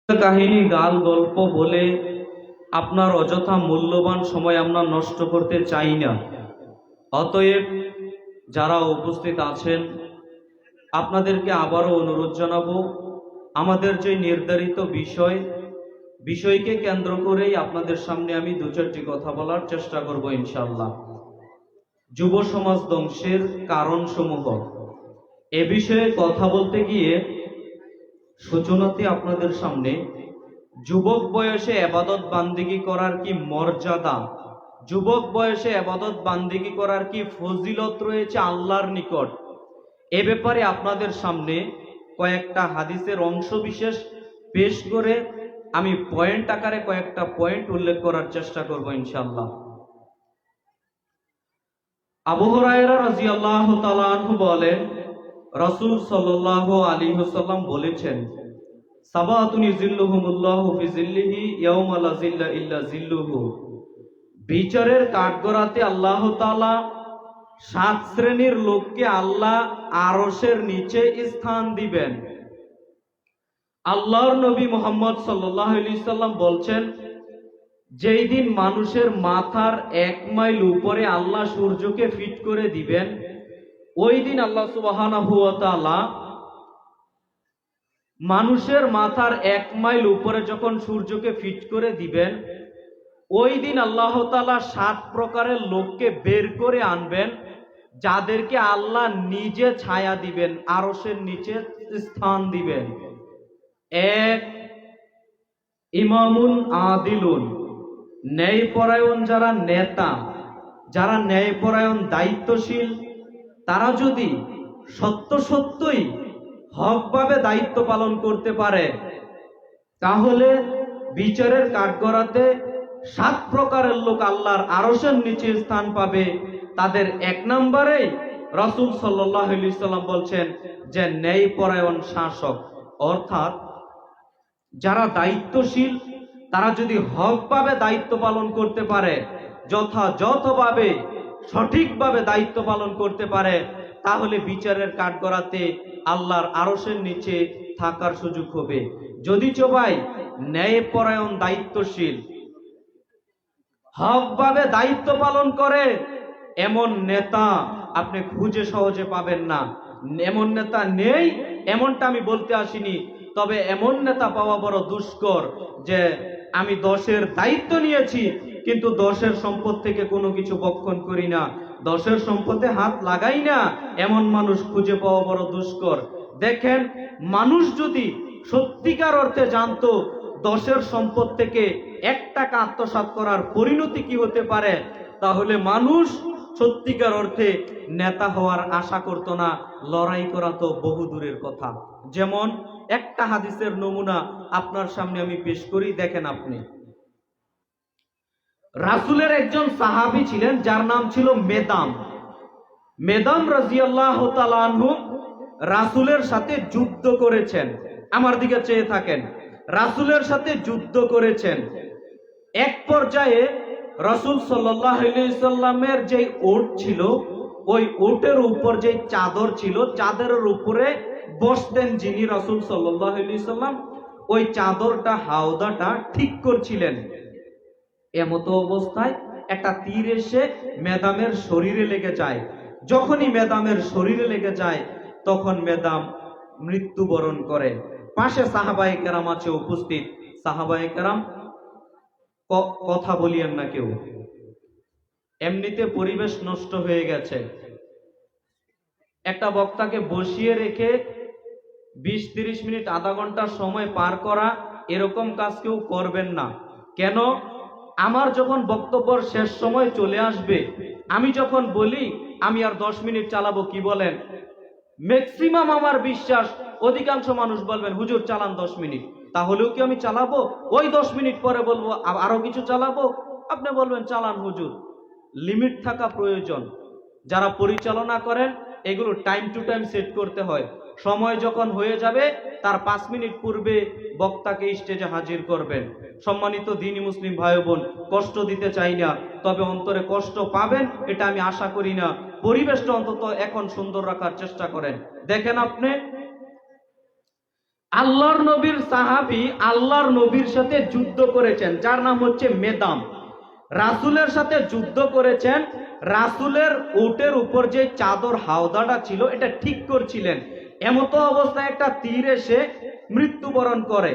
কাহিনী গাল গল্প বলে আপনার অযথা মূল্যবান সময় আমরা নষ্ট করতে চাই না। অতএব যারা উপস্থিত আছেন আপনাদেরকে আবারও অনুরোধ জানাবো, আমাদের যে নির্ধারিত বিষয়কে কেন্দ্র করেই আপনাদের সামনে আমি দু চারটি কথা বলার চেষ্টা করব ইনশাআল্লাহ। যুব সমাজ ধ্বংসের কারণসমূহ এ বিষয়ে কথা বলতে গিয়ে সূচনাতে আপনাদের সামনে যুবক বয়সে ইবাদত বান্দিগি করার কি মর্যাদা, যুবক বয়সে ইবাদত বান্দিগি করার কি ফজিলত রয়েছে আল্লাহর নিকট, এ ব্যাপারে আপনাদের সামনে কয়েকটা হাদিসের অংশ বিশেষ পেশ করে আমি পয়েন্ট আকারে কয়েকটা পয়েন্ট উল্লেখ করার চেষ্টা করব ইনশাআল্লাহ। আবু হুরায়রা রাদিয়াল্লাহু তাআলা আনহু বলেন, রাসূল সাল্লাল্লাহু আলাইহি ওয়াসাল্লাম বলেছেন, সাবাতুন ইযিল্লুহুমুল্লাহু ফি যিল্লিহি ইয়াওমা লা যিল্লা ইল্লা যিল্লুহু। বিচারের কাঠগড়াতে আল্লাহ তাআলা 7 শ্রেণীর লোককে আল্লাহ আরশের নিচে স্থান দিবেন। আল্লাহর নবী মুহাম্মদ সাল্লাল্লাহু আলাইহি সাল্লাম বলছেন, যেই দিন মানুষের মাথার 1 মাইল উপরে আল্লাহ সূর্যকে ফিট করে দিবেন, ওই দিন আল্লাহ সুবহানাহু ওয়া তাআলা মানুষের মাথার 1 মাইল উপরে যখন সূর্যকে ফিট করে দিবেন, ওই দিন আল্লাহ তাআলা 7 প্রকারের লোককে বের করে আনবেন, যাদেরকে আল্লাহ নিজে ছায়া দিবেন, আরশের নিচে স্থান দিবেন। 1, ইমামুন আদিলুন, ন্যায়পরায়ণ যারা নেতা, যারা ন্যায়পরায়ণ দায়িত্বশীল, তারা যদি সত্যই হকভাবে দায়িত্ব পালন করতে পারে, তাহলে বিচারের কাঠগড়াতে 7 প্রকারের লোক আল্লাহর আরশের নিচে স্থান পাবে। তাদের 1 নম্বরে রাসূল সাল্লাল্লাহু আলাইহি সাল্লাম বলছেন যে ন্যায়পরায়ণ শাসক, অর্থাৎ যারা দায়িত্বশীল, তারা যদি হকভাবে দায়িত্ব পালন করতে পারে, যথাযথভাবে সঠিকভাবে দায়িত্ব পালন করতে পারে, তাহলে বিচারের কাঠগড়াতে আল্লাহর আরশের নিচে থাকার সুযোগ হবে। যদি ভাই ন্যায়পরায়ণ দায়িত্বশীল হকভাবে দায়িত্ব পালন করে, এমন নেতা আপনি খুঁজে সহজে পাবেন না। এমন নেতা নেই এমনটা আমি বলতে আসিনি, তবে এমন নেতা পাওয়া বড় দুষ্কর যে আমি 10-এর দায়িত্ব নিয়েছি কিন্তু 10-এর সম্পদ থেকে কোনো কিছু বক্ষণ করি না, 10-এর সম্পদে হাত লাগাই না, এমন মানুষ খুঁজে পাওয়া বড় দুষ্কর। দেখেন, মানুষ যদি সত্যিকার অর্থে জানতো 10-এর সম্পদ থেকে 1 টাকা আত্মসাৎ করার পরিণতি কি হতে পারে, তাহলে মানুষ সত্যিকার অর্থে নেতা হওয়ার আশা করত না, লড়াই করা তো বহু দূরের কথা। যেমন একটা হাদিসের নমুনা আপনার সামনে আমি পেশ করি, দেখেন আপনি। রাসূলের একজন সাহাবী ছিলেন যার নাম ছিল মেদাম রাদিয়াল্লাহু তাআলা আনহু রাসূলের সাথে যুদ্ধ করেছেন। আমার দিকে চেয়ে থাকেন, রাসূলের সাথে যুদ্ধ করেছেন। এক পর্যায়ে রাসূল সাল্লাল্লাহু আলাইহি সাল্লামের যে ওট ছিল, ওই ওটের উপর যে চাদর ছিল, চাদরের উপরে বসতেন যিনি রাসূল সাল্লাল্লাহু আলাইহি সাল্লাম, ওই চাদরটা হাওদাটা ঠিক করছিলেন। এমতো অবস্থায় একটা তীর এসে মেদামের শরীরে লেগে যায়। যখনই মেদামের শরীরে লেগে যায়, তখন মেদাম মৃত্যুবরণ করে। পাশে সাহাবায়ে কেরাম আছে উপস্থিত। সাহাবায়ে কেরাম কথা বলিয়েন না কেউ, এমনিতে পরিবেশ নষ্ট হয়ে গেছে। একটা বক্তাকে বসিয়ে রেখে 20-30 মিনিট আধা ঘন্টা সময় পার করা, এরকম কাজ কেউ করবেন না। কেন? আমার যখন বক্তব্যের শেষ সময় চলে আসবে, আমি যখন বলি আমি আর 10 মিনিট চালাবো, কি বলেন? ম্যাক্সিমাম আমার বিশ্বাস অধিকাংশ মানুষ বলবেন হুজুর চালান 10 মিনিট। তাহলেও কি আমি চালাবো? ওই 10 মিনিট পরে বলবো আরো কিছু চালাবো, আপনি বলবেন চালান হুজুর। লিমিট থাকা প্রয়োজন। যারা পরিচালনা করেন, এগুলো টাইম টু টাইম সেট করতে হয়। সময় যখন হয়ে যাবে তার 5 মিনিট পূর্বে বক্তাকে স্টেজে হাজির করবেন। সম্মানিত দ্বীনি মুসলিম ভাই বোন, কষ্ট দিতে চাই না, তবে অন্তরে কষ্ট পাবেন এটা আমি আশা করি না। পরিবেশটা অন্তত এখন সুন্দর রাখার চেষ্টা করেন। দেখেন আপনি, আল্লাহর নবীর সাহাবী আল্লাহর নবীর সাথে যুদ্ধ করেছেন, যার নাম হচ্ছে মেদাম। রাসূলের সাথে যুদ্ধ করেছেন। রাসূলের উটের উপর যে চাদর হাওদাটা ছিল এটা ঠিক করছিলেন, এমতো অবস্থায় একটা তীর এসে মৃত্যুবরণ করে।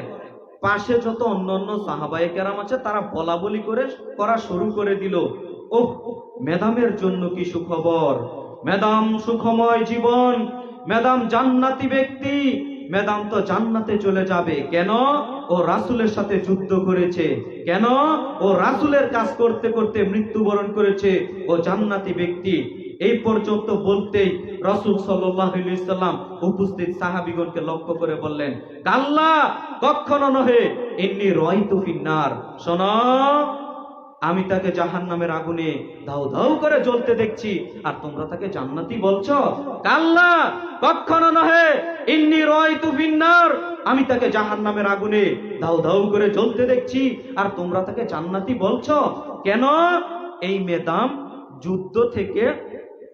পাশে যত অন্যান্য সাহাবায়ে কেরাম আছে তারা বলা বলি করা শুরু করে দিল, ওহ, মেদামের জন্য কি সুখবর, মেদাম সুখময় জীবন, মেদাম জান্নাতি ব্যক্তি, মেদাম তো জান্নাতে চলে যাবে। কেন? ও রাসূলের সাথে যুদ্ধ করেছে। কেন? ও রাসূলের কাজ করতে করতে মৃত্যুবরণ করেছে, ও জান্নাতি ব্যক্তি। এই পর্যন্ত বলতেই রাসূল সাল্লাল্লাহু আলাইহি সাল্লাম উপস্থিত সাহাবীগণকে লক্ষ্য করে বললেন, কাল্লা, কখনো নহে, ইন্নী রাইতু ফিন্নার, শোনো, আমি তাকে জাহান্নামের আগুনে দাউ দাউ করে জ্বলতে দেখছি, আর তোমরা তাকে জান্নাতি বলছো? কাল্লা, কখনো নহে, ইন্নী রাইতু ফিন্নার, আমি তাকে জাহান্নামের আগুনে দাউ দাউ করে জ্বলতে দেখছি, আর তোমরা তাকে জান্নাতি বলছো? কেন? এই মেদাম যুদ্ধ থেকে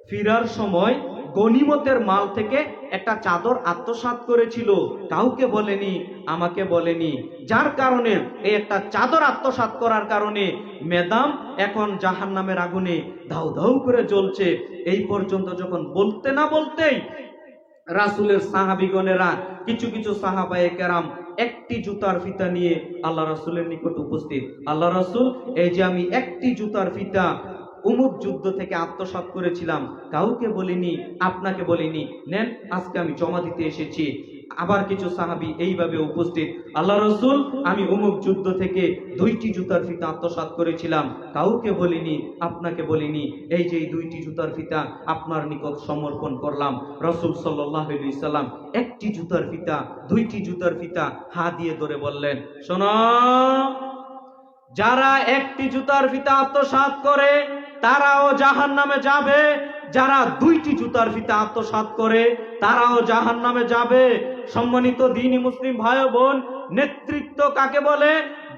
ফিরার সময় গনিমতের মাল থেকে একটা চাদর আত্মসাৎ করেছিল, কাউকে বলেনি, আমাকে বলেনি, যার কারণে এই একটা চাদর আত্মসাৎ করার কারণে মেদাম এখন জাহান্নামের আগুনে ধাউ ধাউ করে জ্বলছে। এই পর্যন্ত যখন বলতে না বলতেই রাসূলের সাহাবীগণেরা, কিছু কিছু সাহাবায়ে কেরাম একটি জুতার ফিতা নিয়ে আল্লাহ রাসূলের নিকট উপস্থিত। আল্লাহ রাসূল, এই যে আমি একটি জুতার ফিতা উমুক যুদ্ধ থেকে আত্মসাৎ করেছিলাম, কাউকে বলিনি, আপনাকে বলিনি, নেন, আজকে আমি জমা দিতে এসেছি। আবার কিছু সাহাবী এইভাবে উপস্থিত, আল্লাহ রাসূল, আমি উমুক যুদ্ধ থেকে 2টি জুতার ফিতা আত্মসাৎ করেছিলাম, কাউকে বলিনি, আপনাকে বলিনি, এই যে 2টি জুতার ফিতা আপনার নিকট সমর্পণ করলাম। রাসূল সাল্লাল্লাহু আলাইহি সাল্লাম একটি জুতার ফিতা, 2টি জুতার ফিতা হাত দিয়ে ধরে বললেন, শোনো, যারা একটি জুতার ফিতা আত্মসাৎ করে তারাও জাহান্নামে যাবে, যারা 2টি জুতার ফিতা আত্মসাৎ করে তারাও জাহান্নামে যাবে। সম্মানিত দ্বীনি মুসলিম ভাই বোন, নেতৃত্ব কাকে বলে,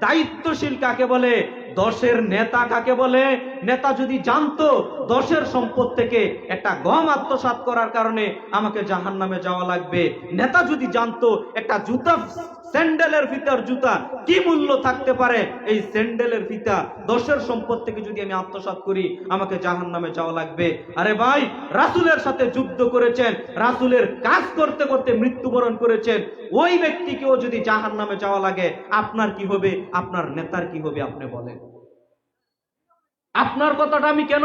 দায়িত্বশীল কাকে বলে, দশের নেতা কাকে বলে? নেতা যদি জানতো দশের সম্পদ থেকে একটা গম আত্মসাৎ করার কারণে আমাকে জাহান্নামে যাওয়া লাগবে, নেতা যদি জানতো একটা জুতা, স্যান্ডেলের ফিতার জুতা কি মূল্য থাকতে পারে, এই স্যান্ডেলের ফিতা দশের সম্পদ থেকে যদি আমি আত্মসাৎ করি আমাকে জাহান্নামে যাওয়া লাগবে। আরে ভাই, রাসূলের সাথে যুদ্ধ করেছেন, রাসূলের কাজ করতে করতে মৃত্যুবরণ করেছেন, ওই ব্যক্তিকেও যদি জাহান্নামে যাওয়া লাগে, আপনার কি হবে, আপনার নেতার কি হবে, আপনি বলেন। আপনার কথাটা আমি কেন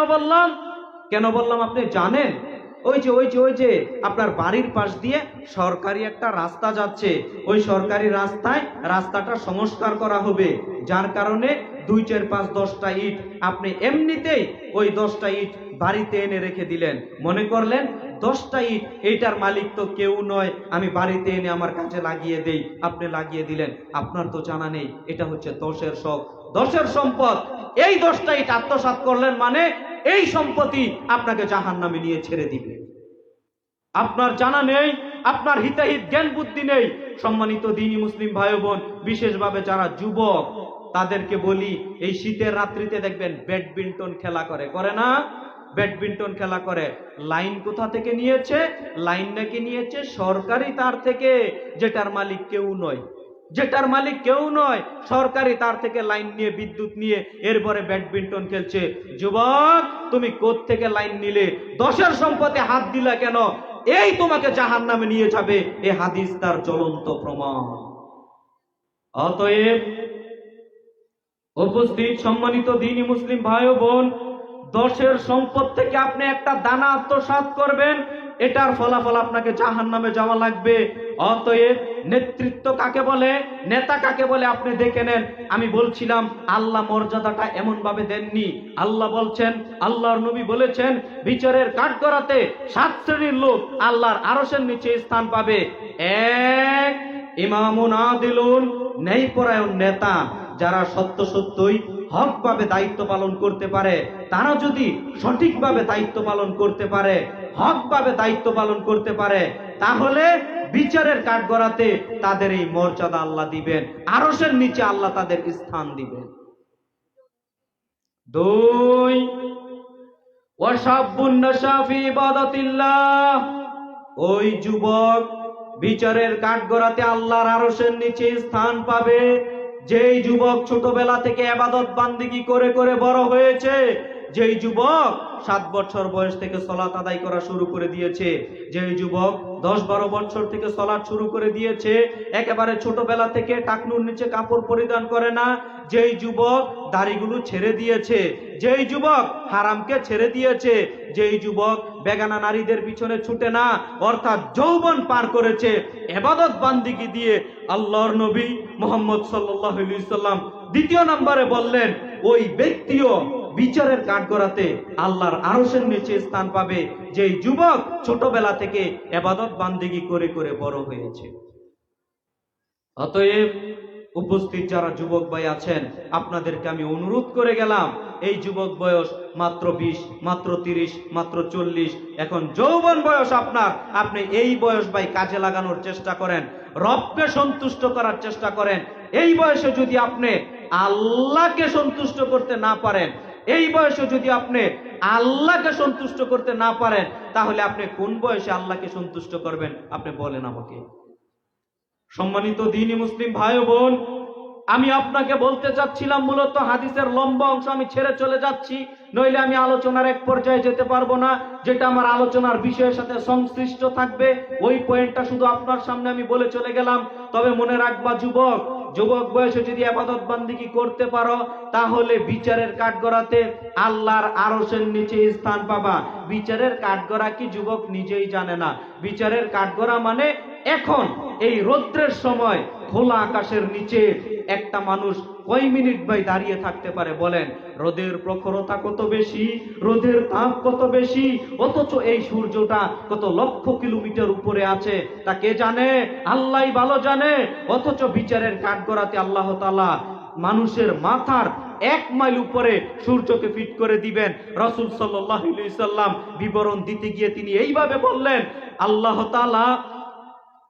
বললাম, আপনি জানেন? ওই যে আপনার বাড়ির পাশ দিয়ে সরকারি একটা রাস্তা যাচ্ছে, ওই সরকারি রাস্তাটা সংস্কার করা হবে, যার কারণে 2, 4, 5, 10টা ইট আপনি এমনিতেই ওই 10টা ইট বাড়িতে এনে রেখে দিলেন, মনে করলেন 10টা ইট, এইটার মালিক তো কেউ নয়, আমি বাড়িতে এনে আমার কাছে লাগিয়ে দেই, আপনি লাগিয়ে দিলেন। আপনার তো জানা নেই এটা হচ্ছে দশের শখ, দশের সম্পদ। এই 10টা ইট আত্মসাৎ করলেন মানে এই সম্পত্তি আপনাকে জাহান্নামে নিয়ে ছেড়ে দিবে। আপনার জানা নেই, আপনার হিতাহিত জ্ঞান বুদ্ধি নেই। সম্মানিত দ্বীনি মুসলিম ভাই বোন, বিশেষভাবে যারা যুবক, তাদেরকে বলি, এই শীতের রাত্রিতে দেখবেন ব্যাডমিন্টন খেলা করে না? ব্যাডমিন্টন খেলা করে, লাইন কোথা থেকে নিয়েছে? লাইন নাকি নিয়েছে সরকারি তার থেকে, যেটার মালিক কেউ নয়, সরকারি তার থেকে লাইন নিয়ে, বিদ্যুৎ নিয়ে এরপরে ব্যাডমিন্টন খেলছে। যুবক, তুমি কোত্থেকে লাইন নিলে, দশের সম্পদে হাত দিলা কেন? এই তোমাকে জাহান্নামে নিয়ে যাবে, এই হাদিস তার জ্বলন্ত প্রমাণ। অতএব উপস্থিত সম্মানিত দ্বীনি মুসলিম ভাই ও বোন, দশের সম্পদ থেকে আপনি একটা দানা আত্মসাৎ করবেন, এটার ফলাফল আপনাকে জাহান্নামে যাওয়া লাগবে। অতএব নেতৃত্ব কাকে বলে, নেতা কাকে বলে আপনি দেখে নেন। আমি বলছিলাম আল্লাহ মর্যাদাটা এমন ভাবে দেননি। আল্লাহ বলছেন, আল্লাহর নবী বলেছেন, বিচারের কাঠগড়াতে 7 শ্রেণীর লোক আল্লাহর আরশের নিচে স্থান পাবে। 1, ইমামুন আদিলুন, ন্যায়পরায়ণ নেতা, যারা সত্যই হকভাবে দায়িত্ব পালন করতে পারে, তারা যদি সঠিকভাবে দায়িত্ব পালন করতে পারে, হকভাবে দায়িত্ব পালন করতে পারে, তাহলে বিচারের কাঠগড়াতে তাদের এই মর্যাদা আল্লাহ দিবেন, আরশের নিচে আল্লাহ তাদের স্থান দিবেন। 2, ওয়াশাবুন নাশা ফি ইবাদাতিল্লাহ, ওই যুবক বিচারের কাঠগড়াতে আল্লাহর আরশের নিচে স্থান পাবে। যেই যুবক ছোটবেলা থেকে ইবাদত বান্দিগি করে করে বড় হয়েছে, যেই যুবক 7 বছর বয়স থেকে সালাত আদায় করা শুরু করে দিয়েছে, যেই যুবক 10-12 বছর থেকে সালাত শুরু করে দিয়েছে, একেবারে ছোটবেলা থেকে টাকনুর নিচে কাপড় পরিধান করে না, যেই যুবক দাড়িগুলো ছেড়ে দিয়েছে, যেই যুবক হারামকে ছেড়ে দিয়েছে, যেই যুবক বেগানা নারীদের পিছনে ছুটে না, অর্থাৎ যৌবন পার করেছে ইবাদত বান্দিগি দিয়ে, আল্লাহর নবী মুহাম্মদ সাল্লাল্লাহু আলাইহি সাল্লাম দ্বিতীয় নম্বরে বললেন ওই ব্যক্তিও বিচারের কাঠগড়াতে আল্লাহর আরশের নিচে স্থান পাবে, যেই যুবক ছোটবেলা থেকে ইবাদত বান্দিগি করে করে বড় হয়েছে। অতএব উপস্থিত যারা যুবক ভাই আছেন, আপনাদেরকে আমি অনুরোধ করে গেলাম, এই যুবক বয়স মাত্র 20, মাত্র 30, মাত্র 40, এখন যৌবন বয়স আপনার, আপনি এই বয়স ভাই কাজে লাগানোর চেষ্টা করেন, রবকে সন্তুষ্ট করার চেষ্টা করেন। এই বয়সে যদি আপনি আল্লাহকে সন্তুষ্ট করতে না পারেন, এই বয়সে যদি আপনি আল্লাহকে সন্তুষ্ট করতে না পারেন, তাহলে আপনি কোন বয়সে আল্লাহকে সন্তুষ্ট করবেন? আপনি বলেন আমাকে। সম্মানিত দ্বীনি মুসলিম ভাই ও বোন, আমি আপনাকে বলতে চাচ্ছিলাম, মূলত হাদিসের লম্বা অংশ আমি ছেড়ে চলে যাচ্ছি, নইলে আমি আলোচনার এক পর্যায়ে যেতে পারবো না, যেটা আমার আলোচনার বিষয়ের সাথে সংশ্লিষ্ট থাকবে, ওই পয়েন্টটা শুধু আপনার সামনে আমি বলে চলে গেলাম। তবে মনে রাখবা যুবক, যুবক বয়সে যদি ইবাদত বান্দিগি করতে পারো, তাহলে বিচারের কাঠগড়াতে আল্লাহর আরশের নিচে স্থান পাবা। বিচারের কাঠগড়া কি যুবক নিজেই জানে না। বিচারের কাঠগড়া মানে এখন এই রৌদ্রের সময় খোলা আকাশের নিচে একটা মানুষ কয় মিনিট ভাই দাঁড়িয়ে থাকতে পারে বলেন? রোদের প্রখরতা কত বেশি, রোদের তাপ কত বেশি, অথচ এই সূর্যটা কত লক্ষ কিলোমিটার উপরে আছে, তা কে জানে? আল্লাহই ভালো জানে। অথচ বিচারের কাঠগড়াতে আল্লাহ তাআলা মানুষের মাথার 1 মাইল উপরে সূর্যকে ফিট করে দিবেন। রাসূল সাল্লাল্লাহু আলাইহি সাল্লাম বিবরণ দিতে গিয়ে তিনি এইভাবে বললেন, আল্লাহ তাআলা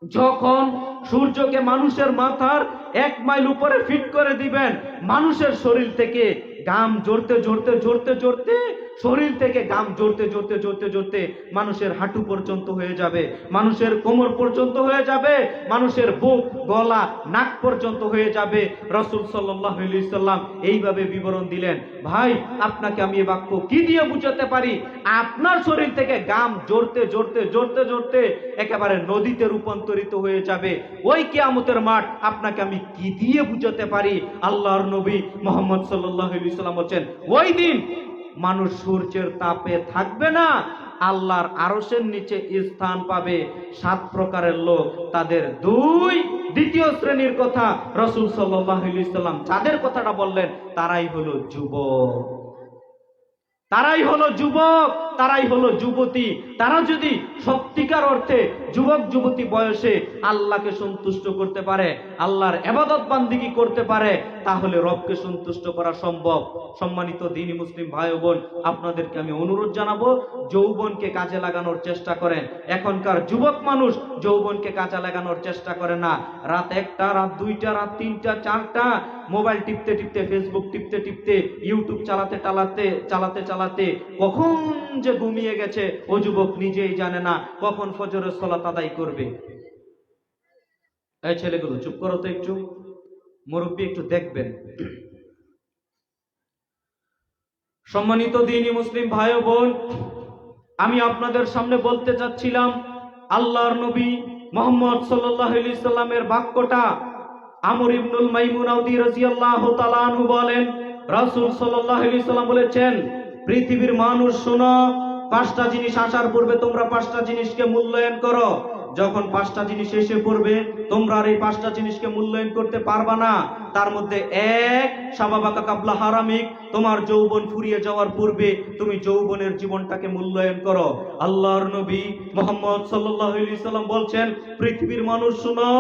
যখন সূর্যকে মানুষের মাথার 1 মাইল উপরে ফিট করে দিবেন, মানুষের শরীর থেকে ঘাম ঝরতে ঝরতে ঝরতে ঝরতে, শরীর থেকে ঘাম ঝরতে ঝরতে ঝরতে ঝরতে মানুষের হাঁটু পর্যন্ত হয়ে যাবে, মানুষের কোমর পর্যন্ত হয়ে যাবে, মানুষের বুক, গলা, নাক পর্যন্ত হয়ে যাবে। রাসূল সাল্লাল্লাহু আলাইহি সাল্লাম এইভাবে বিবরণ দিলেন। ভাই, আপনাকে আমি এই বাক্য কি দিয়ে বুঝাতে পারি? আপনার শরীর থেকে ঘাম ঝরতে ঝরতে ঝরতে ঝরতে একেবারে নদীতে রূপান্তরিত হয়ে যাবে ওই কিয়ামতের মাঠ, আপনাকে আমি কি দিয়ে বুঝাতে পারি? আল্লাহর নবী মুহাম্মদ সাল্লাল্লাহু আলাইহি সাল্লাম বলেন, ওই দিন মানুষ সূর্যের তাপে থাকবে না, আল্লাহর আরশের নিচে স্থান পাবে 7 প্রকারের লোক। তাদের দ্বিতীয় শ্রেণীর কথা রাসূল সাল্লাল্লাহু আলাইহি সাল্লাম যাদের কথাটা বললেন, তারাই হলো যুবক, তারাই হলো যুবক, তারাই হলো যুবতী। তারা যদি সত্যিকার অর্থে যুবক যুবতী বয়সে আল্লাহকে সন্তুষ্ট করতে পারে, আল্লাহর ইবাদত বান্দিগি করতে পারে, তাহলে রবকে সন্তুষ্ট করা সম্ভব। সম্মানিত দ্বীনি মুসলিম ভাই ও বোন, আপনাদেরকে আমি অনুরোধ জানাবো, যৌবনকে কাজে লাগানোর চেষ্টা করেন। এখনকার যুবক মানুষ যৌবনকে কাজে লাগানোর চেষ্টা করে না। রাত 1টা, রাত 2টা, রাত 3টা, 4টা মোবাইল টিপতে টিপতে, ফেসবুক টিপতে টিপতে, ইউটিউব চালাতে চালাতে চালাতে কখন যে ঘুমিয়ে গেছে ও যুবক নিজেই জানে না, কখন ফজরের সালাত আদায় করবে। এই ছেলেগুলো চুপ করো তো একটু, মুরব্বী একটু দেখবেন। সম্মানিত দ্বীনি মুসলিম ভাই ও বোন, আমি আপনাদের সামনে বলতে চাচ্ছিলাম, আল্লাহর নবী মুহাম্মদ সাল্লাল্লাহু আলাইহি সাল্লামের বাক্যটা আমর ইবনুল মাইমুন আউদি রাদিয়াল্লাহু তাআলা আনহু বলেন, রাসূল সাল্লাল্লাহু আলাইহি সাল্লাম বলেছেন, পৃথিবীর মানুষ শোনো, 5টা জিনিস আসার পূর্বে তোমরা 5টা জিনিসকে মূল্যায়ন করো। যখন 5টা জিনিস এসে পড়বে, তোমরা আর এই 5টা জিনিসকে মূল্যায়ন করতে পারবা না। তার মধ্যে 1, শাবাবাকা কাবলা হারামিক, তোমার যৌবন ফুরিয়ে যাওয়ার পূর্বে তুমি যৌবনের জীবনটাকে মূল্যায়ন করো। আল্লাহর নবী মুহাম্মদ সাল্লাল্লাহু আলাইহি সাল্লাম বলছেন, পৃথিবীর মানুষ শোনো,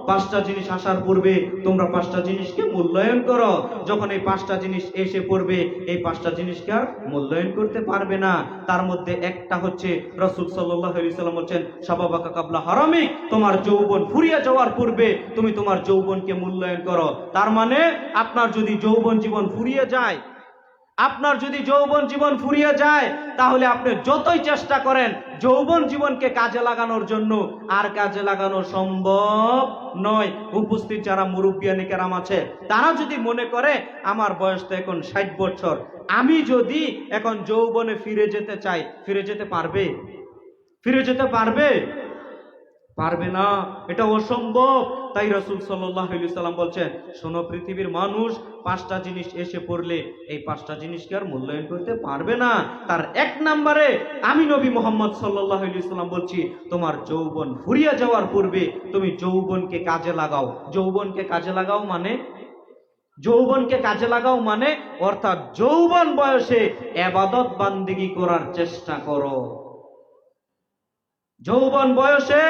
5টা জিনিস আসার পূর্বে তোমরা 5টা জিনিসকে মূল্যায়ন করো। যখন এই 5টা জিনিস এসে পড়বে, এই 5টা জিনিসকে আর মূল্যায়ন করতে পারবে না। তার মধ্যে একটা হচ্ছে, রাসূল সাল্লাল্লাহু আলাইহি সাল্লাম বলেন, শাবাবাকা কাবলা হারামিক, তোমার যৌবন ফুরিয়ে যাওয়ার পূর্বে তুমি তোমার যৌবনকে মূল্যায়ন করো। তার মানে আপনার যদি যৌবন জীবন ফুরিয়ে যায়, আপনার যদি যৌবন জীবন ফুরিয়ে যায়, তাহলে আপনি যতই চেষ্টা করেন যৌবন জীবনকে কাজে লাগানোর জন্য, আর কাজে লাগানো সম্ভব নয়। উপস্থিত যারা মুরব্বিয়ানি কেরাম আছে, তারা যদি মনে করে আমার বয়স তো এখন 60 বছর, আমি যদি এখন যৌবনে ফিরে যেতে চাই, ফিরে যেতে পারবে? ফিরে যেতে পারবে? পারবে না, এটা অসম্ভব। তাই রাসূল সাল্লাল্লাহু আলাইহি সাল্লাম বলছেন, শোনো পৃথিবীর মানুষ, 5টা জিনিস এসে পড়লে এই 5টা জিনিসকে আর মূল্যায়ন করতে পারবে না। তার 1 নম্বরে আমি নবী মুহাম্মদ সাল্লাল্লাহু আলাইহি সাল্লাম বলছি, তোমার যৌবন ফুরিয়ে যাওয়ার পূর্বে তুমি যৌবনকে কাজে লাগাও। যৌবনকে কাজে লাগাও মানে, যৌবনকে কাজে লাগাও মানে অর্থাৎ যৌবন বয়সে ইবাদত বান্দেগী করার চেষ্টা করো। যৌবন বয়সে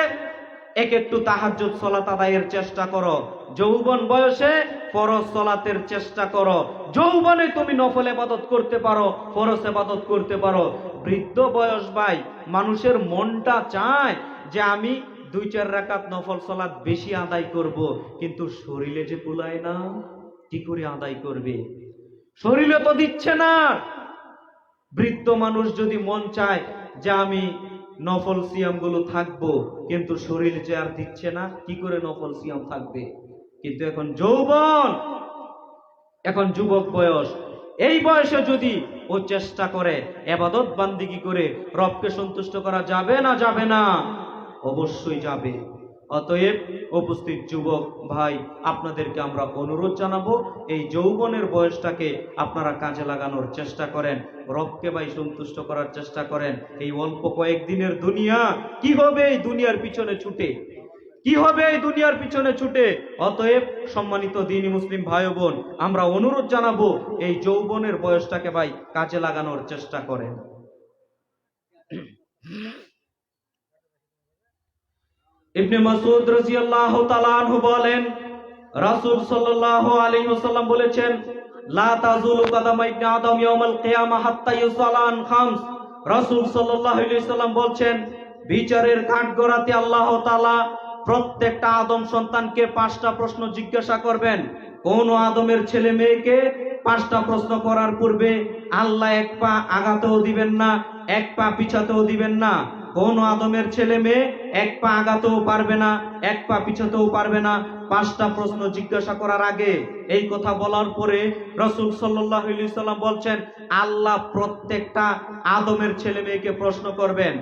একটু তাহাজ্জুদ সালাত আদায়ের চেষ্টা করো। যৌবন বয়সে ফরজ সালাতের চেষ্টা করো। যৌবনে তুমি নফল ইবাদত করতে পারো, ফরজ ইবাদত করতে পারো। বৃদ্ধ বয়স ভাই, মানুষের মনটা চায় যে আমি 2-4 রাকাত নফল সালাত বেশি আদায় করব, কিন্তু শরীরে যে কুলায় না, কি করে আদায় করবে? শরীরে তো দিচ্ছে না। বৃদ্ধ মানুষ যদি মন চায় যে আমি নফল সিয়াম গুলো থাকবো, কিন্তু শরীর যে আর দিচ্ছে না, কি করে নফল সিয়াম থাকবে? কিন্তু এখন যৌবন, এখন যুবক বয়স, এই বয়সে যদি ও চেষ্টা করে ইবাদত বান্দিগি করে রবকে সন্তুষ্ট করা যাবে না? যাবে না? অবশ্যই যাবে। অতএব উপস্থিত যুবক ভাই, আপনাদেরকে আমরা অনুরোধ জানাবো, এই যৌবনের বয়সটাকে আপনারা কাজে লাগানোর চেষ্টা করেন, রবকে ভাই সন্তুষ্ট করার চেষ্টা করেন। এই অল্প কয়েকদিনের দুনিয়া, কি হবে এই দুনিয়ার পিছনে ছুটে? কি হবে এই দুনিয়ার পিছনে ছুটে? অতএব সম্মানিত দ্বীনি মুসলিম ভাই ও বোন, আমরা অনুরোধ জানাবো, এই যৌবনের বয়সটাকে ভাই কাজে লাগানোর চেষ্টা করেন। ইবনে মাসউদ রাদিয়াল্লাহু তাআলা আনহু বলেন, রাসূল সাল্লাল্লাহু আলাইহি ওয়াসাল্লাম বলেছেন, লা তাযুলু কদামা ইবনে আদম ইয়াউমাল কিয়ামা হাত্তা ইউসালান খামস। রাসূল সাল্লাল্লাহু আলাইহি ওয়াসাল্লাম বলছেন, বিচারের কাঠগড়াতে আল্লাহ তাআলা প্রত্যেকটা আদম সন্তানকে 5টা প্রশ্ন জিজ্ঞাসা করবেন। কোন আদমের ছেলে মেয়েকে 5টা প্রশ্ন করার পূর্বে আল্লাহ 1 পা আগাতেও দিবেন না, 1 পা পিছাতেও দিবেন না। কোন আদমের ছেলে মেয়ে 1 পা আগাতেও পারবে না, 1 পা পিছাতেও পারবে না। 5টা প্রশ্ন জিজ্ঞাসা করার আগে, এই কথা বলার পরে রাসূল সাল্লাল্লাহু আলাইহি সাল্লাম বলছেন, আল্লাহ প্রত্যেকটা আদমের ছেলে মেয়েকে প্রশ্ন করবেন।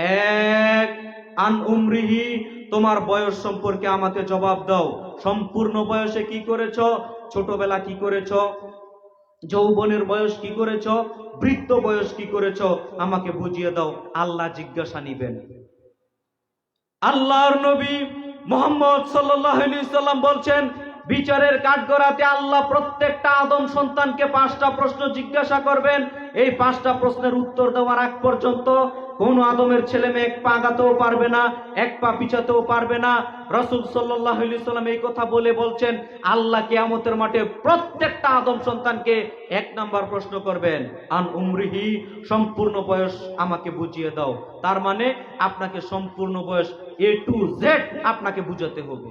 1, আন উমরিহি, তোমার বয়স সম্পর্কে আমাকে জবাব দাও। সম্পূর্ণ বয়সে কি করেছো? ছোটবেলা কি করেছো? যৌবনের বয়স কি করেছো? বৃদ্ধ বয়স কি করেছো? আমাকে বুঝিয়ে দাও। আল্লাহ জিজ্ঞাসা নিবেন। আল্লাহর নবী মুহাম্মদ সাল্লাল্লাহু আলাইহি সাল্লাম বলছেন, বিচারের কাঠগড়াতে আল্লাহ প্রত্যেকটা আদম সন্তানকে 5টা প্রশ্ন জিজ্ঞাসা করবেন। এই 5টা প্রশ্নের উত্তর দেওয়ার আগ পর্যন্ত কোন আদমের ছেলে মেয়ে 1 পা আগাতেও পারবে না, 1 পা পিছাতেও পারবে না। রাসূল সাল্লাল্লাহু আলাইহি সাল্লাম এই কথা বলে বলছেন, আল্লাহ কিয়ামতের মাঠে প্রত্যেকটা আদম সন্তানকে 1 নাম্বার প্রশ্ন করবেন, আন উমরিহি, সম্পূর্ণ বয়স আমাকে বুঝিয়ে দাও। তার মানে আপনাকে সম্পূর্ণ বয়স A to Z আপনাকে বুঝাতে হবে।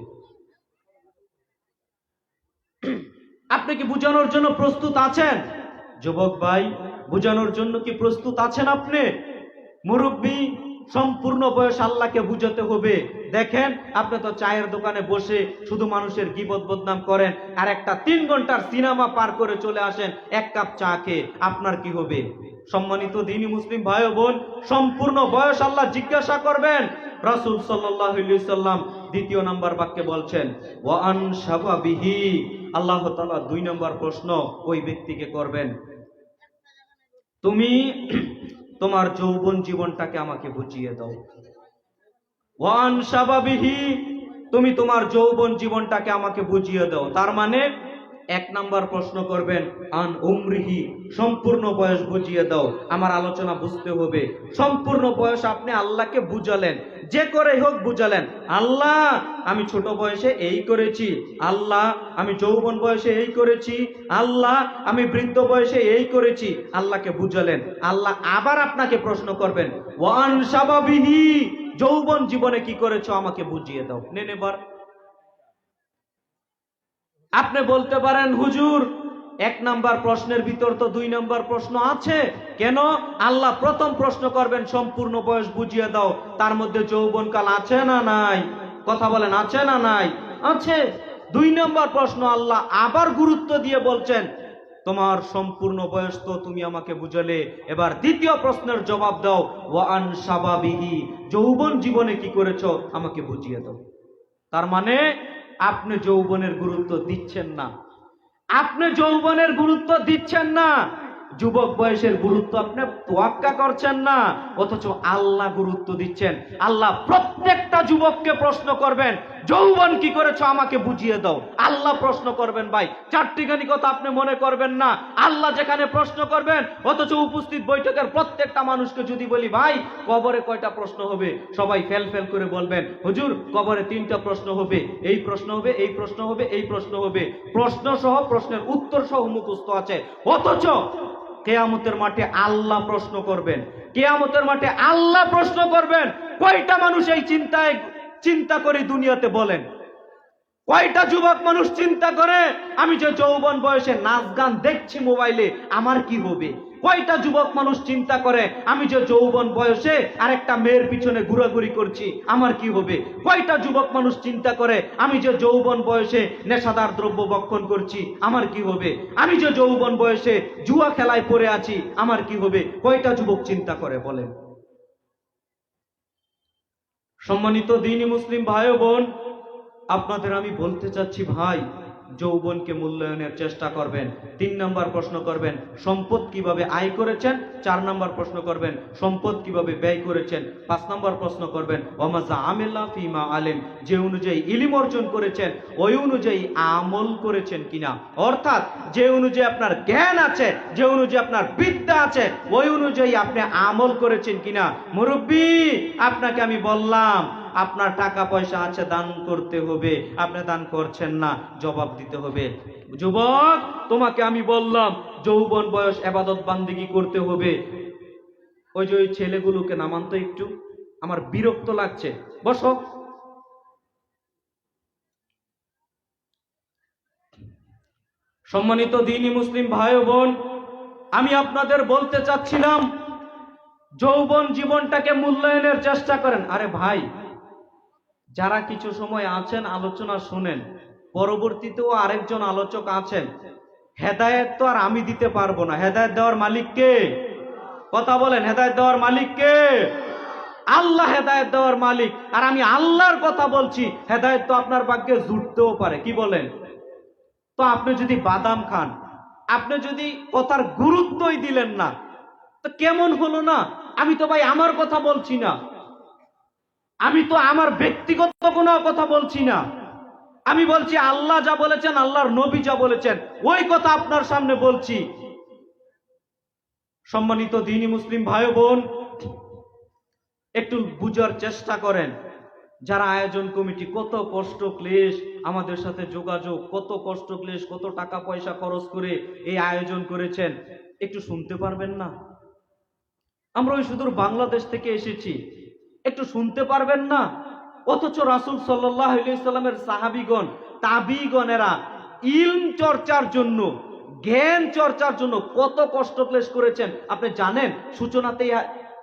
আপনি কি বুঝানোর জন্য প্রস্তুত আছেন? যুবক ভাই, বুঝানোর জন্য কি প্রস্তুত আছেন আপনি? মুরব্বী, সম্পূর্ণ বয়স আল্লাহকে বুঝাতে হবে। দেখেন, আপনি তো চায়ের দোকানে বসে শুধু মানুষের গীবত বদনাম করেন, আর একটা 3 ঘন্টার সিনেমা পার করে চলে আসেন 1 কাপ চা খেয়ে, আপনার কি হবে? সম্মানিত দ্বীনি মুসলিম ভাই ও বোন, সম্পূর্ণ বয়স আল্লাহ জিজ্ঞাসা করবেন। রাসূল সাল্লাল্লাহু আলাইহি সাল্লাম 2 নম্বর বাক্যে বলছেন, ওয়া আন শাবাবিহি, আল্লাহ তাআলা 2 নম্বর প্রশ্ন ওই ব্যক্তিকে করবেন, তুমি তোমার যৌবন জীবনটাকে আমাকে বুঝিয়ে দাও। ওয়ান শাবাবিহি, তুমি তোমার যৌবন জীবনটাকে আমাকে বুঝিয়ে দাও। তার মানে 1 নাম্বার প্রশ্ন করবেন, আন উমরিহি, সম্পূর্ণ বয়স বুঝিয়ে দাও। আমার আলোচনা বুঝতে হবে, সম্পূর্ণ বয়স আপনি আল্লাহকে বুঝালেন, যে করে হোক বুঝালেন, আল্লাহ আমি ছোট বয়সে এই করেছি, আল্লাহ আমি যৌবন বয়সে এই করেছি, আল্লাহ আমি বৃদ্ধ বয়সে এই করেছি, আল্লাহকে বুঝালেন। আল্লাহ আবার আপনাকে প্রশ্ন করবেন, ওয়ান শাবাবিহি, যৌবন জীবনে কি করেছো আমাকে বুঝিয়ে দাও। নেন এবার। আপনি বলতে পারেন, হুজুর এক নাম্বার প্রশ্নের ভিতর তো 2 নাম্বার প্রশ্ন আছে। কেন? আল্লাহ প্রথম প্রশ্ন করবেন সম্পূর্ণ বয়স বুঝিয়ে দাও, তার মধ্যে যৌবনকাল আছে না নাই? কথা বলেন, আছে না নাই? আছে। 2 নাম্বার প্রশ্ন আল্লাহ আবার গুরুত্ব দিয়ে বলছেন তোমার সম্পূর্ণ বয়স তো তুমি আমাকে বুঝালে, এবার দ্বিতীয় প্রশ্নের জবাব দাও, ওয়া আন শাবাবিহি, যৌবন জীবনে কি করেছো আমাকে বুঝিয়ে দাও। তার মানে আপনি যৌবনের গুরুত্ব দিচ্ছেন না, আপনি যৌবনের গুরুত্ব দিচ্ছেন না, যুবক বয়সের গুরুত্ব আপনি তোয়াক্কা করছেন না, অথচ আল্লাহ গুরুত্ব দিচ্ছেন। আল্লাহ প্রত্যেকটা যুবককে প্রশ্ন করবেন যৌবন কি করেছো আমাকে বুঝিয়ে দাও। আল্লাহ প্রশ্ন করবেন ভাই, চারটিখানি কথা আপনি মনে করবেন না। আল্লাহ যেখানে প্রশ্ন করবেন, অথচ উপস্থিত বৈঠকের প্রত্যেকটা মানুষকে যদি বলি ভাই কবরে কয়টা প্রশ্ন হবে, সবাই ফেল ফেল করে বলবেন হুজুর কবরে 3টা প্রশ্ন হবে, এই প্রশ্ন হবে, এই প্রশ্ন হবে, এই প্রশ্ন হবে, প্রশ্ন সহ প্রশ্নের উত্তর সহ মুখস্থ আছে। অথচ কিয়ামতের মাঠে আল্লাহ প্রশ্ন করবেন, কিয়ামতের মাঠে আল্লাহ প্রশ্ন করবেন। কয়টা মানুষ এই চিন্তা করে দুনিয়াতে বলেন? কয়টা যুবক মানুষ চিন্তা করে আমি যে যৌবন বয়সে নাচ গান দেখছি মোবাইলে আমার কি হবে? কয়টা যুবক মানুষ চিন্তা করে আমি যে যৌবন বয়সে আরেকটা মেয়ের পিছনে ঘোরাঘুরি করছি আমার কি হবে? কয়টা যুবক মানুষ চিন্তা করে আমি যে যৌবন বয়সে নেশাদার দ্রব্য ভক্ষণ করছি আমার কি হবে? আমি যে যৌবন বয়সে জুয়া খেলায় পড়ে আছি আমার কি হবে? কয়টা যুবক চিন্তা করে বলেন? সম্মানিত দ্বীনি মুসলিম ভাই ও বোন, আপনাদের আমি বলতে চাচ্ছি ভাই, যৌবনকে মূল্যায়নের চেষ্টা করবেন। 3 নাম্বার প্রশ্ন করবেন সম্পদ কিভাবে আয় করেছেন, 4 নাম্বার প্রশ্ন করবেন সম্পদ কিভাবে ব্যয় করেছেন, 5 নাম্বার প্রশ্ন করবেন ওয়ামাজা আমিলা ফিমা আলেম, যে অনুযায়ী ইলম অর্জন করেছেন ওই অনুযায়ী আমল করেছেন কিনা। অর্থাৎ যে অনুযায়ী আপনার জ্ঞান আছে, যে অনুযায়ী আপনার বিদ্যা আছে, ওই অনুযায়ী আপনি আমল করেছেন কিনা। মুরব্বী, আপনাকে আমি বললাম আপনার টাকা পয়সা আছে, দান করতে হবে, আপনি দান করছেন না, জবাব দিতে হবে। যুবক, তোমাকে আমি বললাম যৌবন বয়স ইবাদত বান্দেগী করতে হবে। ওই যে ওই ছেলেগুলোকে নামান তো একটু, আমার বিরক্ত লাগছে, বসো। সম্মানিত দ্বীনি মুসলিম ভাই ও বোন, আমি আপনাদের বলতে চাচ্ছিলাম যৌবন জীবনটাকে মূল্যায়নের চেষ্টা করেন। আরে ভাই, যারা কিছু সময় আছেন আলোচনা শুনেন, পরবর্তীতেও আরেকজন আলোচক আছেন, হেদায়েত তো আর আমি দিতে পারবো না, হেদায়েত দেওয়ার মালিক কে? কথা বলেন, হেদায়েত দেওয়ার মালিক কে? আল্লাহ হেদায়েত দেওয়ার মালিক। আর আমি আল্লাহর কথা বলছি, হেদায়েত তো আপনার ভাগ্যে জুটতেও পারে। কি বলেন? তো আপনি যদি বাদাম খান, আপনি যদি কথার গুরুত্বই দিলেন না, তো কেমন হলো না? আমি তো ভাই আমার কথা বলছি না, আমি তো আমার ব্যক্তিগত কোনো কথা বলছি না, আমি বলছি আল্লাহ যা বলেছেন, আল্লাহর নবী যা বলেছেন ওই কথা আপনার সামনে বলছি। সম্মানিত দ্বীনি মুসলিম ভাই বোন, একটু বুঝার চেষ্টা করেন। যারা আয়োজন কমিটি, কত কষ্ট ক্লেশ আমাদের সাথে যোগাযোগ, কত কষ্ট ক্লেশ, কত টাকা পয়সা খরচ করে এই আয়োজন করেছেন, একটু শুনতে পারবেন না? আমরা ওই সুদূর বাংলাদেশ থেকে এসেছি, একটু শুনতে পারবেন না? অথচ রাসূল সাল্লাল্লাহু আলাইহি সাল্লামের সাহাবীগণ, তাবিগণেরা ইলম চর্চার জন্য, জ্ঞান চর্চার জন্য কত কষ্ট ক্লেশ করেছেন আপনি জানেন? সূচনাতেই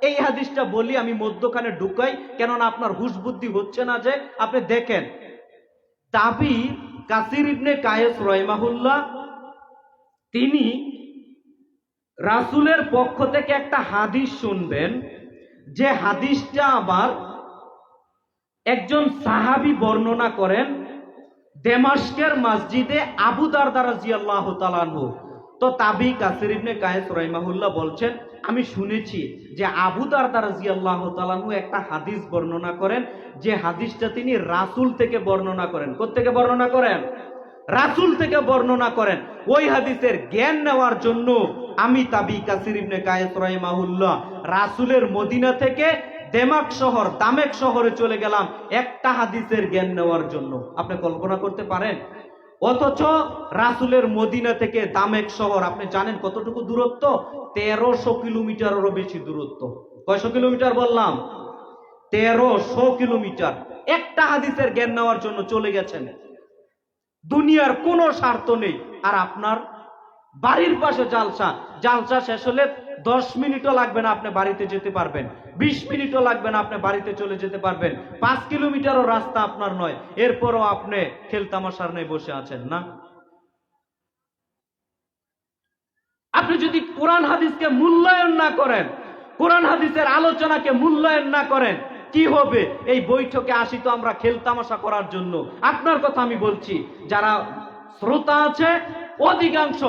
এই হাদিসটা বলি, আমি মধ্যখানে ঢুকাই, কেননা আপনার হুশ বুদ্ধি হচ্ছে না। যে আপনি দেখেন, তাবি কাসির ইবনে কায়েস রাহিমাহুল্লাহ, তিনি রাসূলের পক্ষ থেকে একটা হাদিস শুনবেন, যে হাদিসটা আবার একজন সাহাবী বর্ণনা করেন দেমাশকের মসজিদে আবু দারদা রাদিয়াল্লাহু তাআলা আনহু। তো তাবি কাসির ইবনে কায়েস রাহিমাহুল্লাহ বলছেন, আমি শুনেছি যে আবু দারদা রাদিয়াল্লাহু তাআলা আনহু একটা হাদিস বর্ণনা করেন, যে হাদিসটা তিনি রাসূল থেকে বর্ণনা করেন। কোথা থেকে বর্ণনা করেন? রাসূল থেকে বর্ণনা করেন। ওই হাদিসের জ্ঞান নেওয়ার জন্য আমি তাবি কাসির ইবনে কায়েস রাহিমাহুল্লাহ রাসূলের মদিনা থেকে দেমাক শহর, দামেক শহরে চলে গেলাম একটা হাদিসের জ্ঞান নেওয়ার জন্য। আপনি কল্পনা করতে পারেন? অথচ রাসূলের মদিনা থেকে দামেক শহর আপনি জানেন কতটুকু দূরত্ব? 1300 কিলোমিটারেরও বেশি দূরত্ব। কয়শো কিলোমিটার বললাম? 1300 কিলোমিটার। একটা হাদিসের জ্ঞান নেওয়ার জন্য চলে গেছেন। দুনিয়ার কোনো স্বার্থ নেই। আর আপনার বাড়ির পাশে জালসা, জালসা শেষ হলে 10 মিনিটও লাগবে না, আপনি বাড়িতে যেতে পারবেন। 20 মিনিটও লাগবে না, আপনি বাড়িতে চলে যেতে পারবেন। 5 কিলোমিটারও রাস্তা আপনার নয়, এরপরও আপনি খেলতামাশার নিয়ে বসে আছেন না। আপনি যদি কোরআন হাদিসকে মূল্যায়ন না করেন, কোরআন হাদিসের আলোচনাকে মূল্যায়ন না করেন, কি হবে? এই বৈঠকে আসি তো আমরা খেলতামাশা করার জন্য। আপনার কথা আমি বলছি, যারা শ্রোতা আছে অধিকাংশ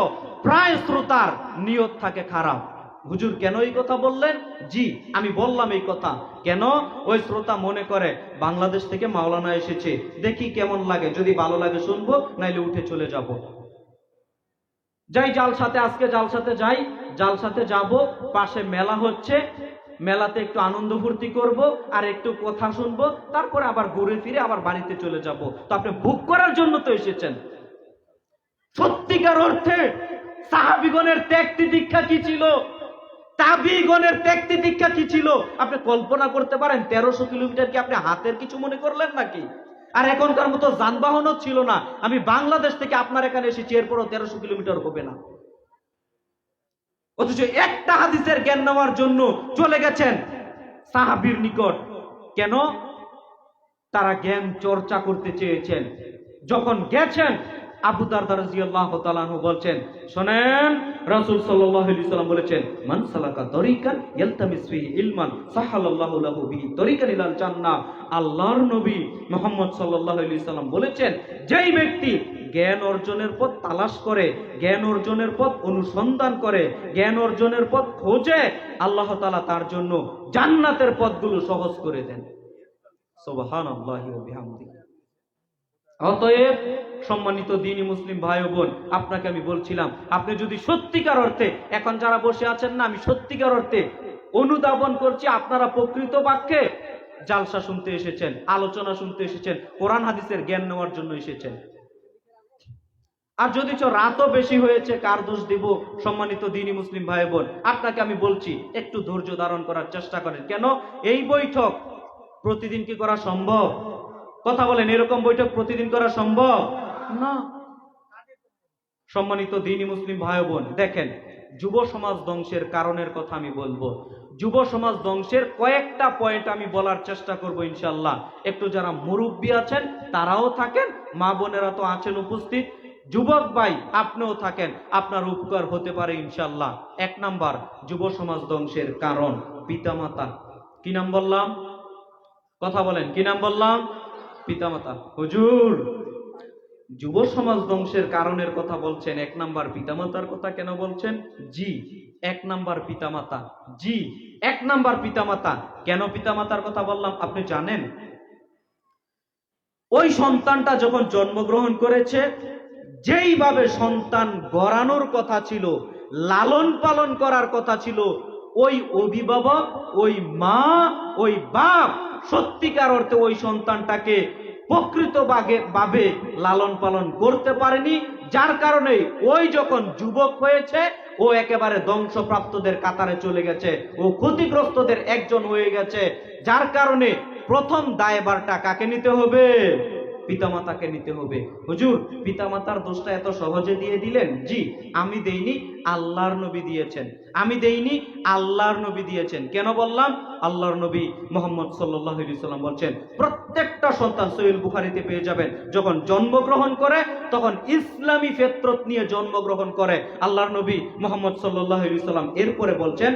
প্রায় শ্রোতার নিয়ত থাকে খারাপ। হুজুর কেন এই কথা বললেন? জি, আমি বললাম এই কথা কেন। ওই শ্রোতা মনে করে বাংলাদেশ থেকে মাওলানা এসেছে, দেখি কেমন লাগে, যদি ভালো লাগে শুনবো, নাইলে উঠে চলে যাব। যাই জালসাতে, আজকে জালসাতে যাই, জালসাতে যাব, পাশে মেলা হচ্ছে, মেলাতে একটু আনন্দ ফুর্তি করব আর একটু কথা শুনবো, তারপরে আবার ঘুরে ফিরে আবার বাড়িতে চলে যাব। তো আপনি ভোগ করার জন্য তো এসেছেন। সত্যিকার অর্থে সাহাবীগণের ত্যাগ তিতিক্ষা কি ছিল, তাবিগণের ত্যাগ তিতিক্ষা কি ছিল, আপনি কল্পনা করতে পারেন? 1300 কিলোমিটার কি আপনি হাতের কিছু মনে করলেন নাকি? আর এখনকার মতো যানবাহনও ছিল না। আমি বাংলাদেশ থেকে আপনার এখানে এসেছি, এরপরও 1300 কিলোমিটার হবে না। অথচ একটা হাদিসের জ্ঞান নেওয়ার জন্য চলে গেছেন সাহাবীর নিকট। কেন? তারা জ্ঞান চর্চা করতে চেয়েছেন। যখন গেছেন, আবু দারদা রাদিয়াল্লাহু তাআলা আনহু বলছেন, শুনেন, রাসূল সাল্লাল্লাহু আলাইহি সাল্লাম বলেছেন, মান সালাকা তরিকান ইয়ালতামিস ফিহি ইলমান সাহালাল্লাহু লাহু বিহি তরিকান ইলাল জান্নাহ। আল্লাহর নবী মুহাম্মদ সাল্লাল্লাহু আলাইহি সাল্লাম বলেছেন, যেই ব্যক্তি জ্ঞান অর্জনের পথ তালাশ করে, জ্ঞান অর্জনের পথ অনুসন্ধান করে, জ্ঞান অর্জনের পথ খোঁজে, আল্লাহ তাআলা তার জন্য জান্নাতের পথগুলো সহজ করে দেন। সুবহানাল্লাহি ওয়া বিহামদিহি। অতএব সম্মানিত দ্বীনি মুসলিম ভাই ও বোন, আপনাকে আমি বলছিলাম, আপনি যদি সত্যিকার অর্থে, এখন যারা বসে আছেন না, আমি সত্যিকার অর্থে অনুধাবন করছি, আপনারা প্রকৃত বাক্যে জালসা শুনতে এসেছেন, আলোচনা শুনতে এসেছেন, কোরআন হাদিসের জ্ঞান নেওয়ার জন্য এসেছেন। আর যদি রাতও বেশি হয়েছে, কার দোষ দিব? সম্মানিত দ্বীনি মুসলিম ভাই বোন, আপনাকে আমি বলছি, একটু ধৈর্য ধারণ করার চেষ্টা করেন। কেন? এই বৈঠক প্রতিদিন কি করা সম্ভব? কথা বলেন, এরকম বৈঠক প্রতিদিন করা সম্ভব না। সম্মানিত দ্বীনি মুসলিম ভাই বোন, দেখেন, যুব সমাজ ধ্বংসের কারণের কথা আমি বলবো। যুব সমাজ ধ্বংসের কয়েকটা পয়েন্ট আমি বলার চেষ্টা করব ইনশাআল্লাহ। একটু যারা মুরব্বী আছেন তারাও থাকেন, মা বোনেরা তো আছেন উপস্থিত, যুবক ভাই আপনিও থাকেন, আপনার উপকার হতে পারে ইনশাআল্লাহ। 1 নাম্বার যুব সমাজ ধ্বংসের কারণ পিতামাতা। কি নাম বললাম? কথা বলেন, কি নাম বললাম? পিতামাতা। হুজুর, যুব সমাজ ধ্বংসের কারণের কথা বলছেন, 1 নাম্বার পিতামাতার কথা কেন বলছেন? জি, 1 নাম্বার পিতামাতা। জি, 1 নাম্বার পিতামাতা। কেন পিতামাতার কথা বললাম আপনি জানেন? ওই সন্তানটা যখন জন্মগ্রহণ করেছে, যেইভাবে সন্তান গড়ানোর কথা ছিল, লালন পালন করার কথা ছিল, ওই অভিভাবক, ওই মা, ওই বাপ সত্যিকার অর্থে ওই সন্তানটাকে প্রকৃতভাবে লালন পালন করতে পারেনি। যার কারণে ওই যখন যুবক হয়েছে, ও একেবারে ধ্বংসপ্রাপ্তদের কাতারে চলে গেছে, ও ক্ষতিগ্রস্তদের একজন হয়ে গেছে। যার কারণে প্রথম দায়ভারটা কাকে নিতে হবে? পিতামাতাকে নিতে হবে। হুজুর, পিতামাতার দোষটা এত সহজে দিয়ে দিলেন? জি, আমি দেইনি, আল্লাহর নবী দিয়েছেন। আমি দেইনি, আল্লাহর নবী দিয়েছেন। কেন বললাম? আল্লাহর নবী মুহাম্মদ সাল্লাল্লাহু আলাইহি সাল্লাম বলছেন, প্রত্যেকটা সন্তান, সহিহ বুখারীতে পেয়ে যাবেন, যখন জন্মগ্রহণ করে তখন ইসলামী ফিতরত নিয়ে জন্মগ্রহণ করে। আল্লাহর নবী মুহাম্মদ সাল্লাল্লাহু আলাইহি সাল্লাম এরপরে বলছেন,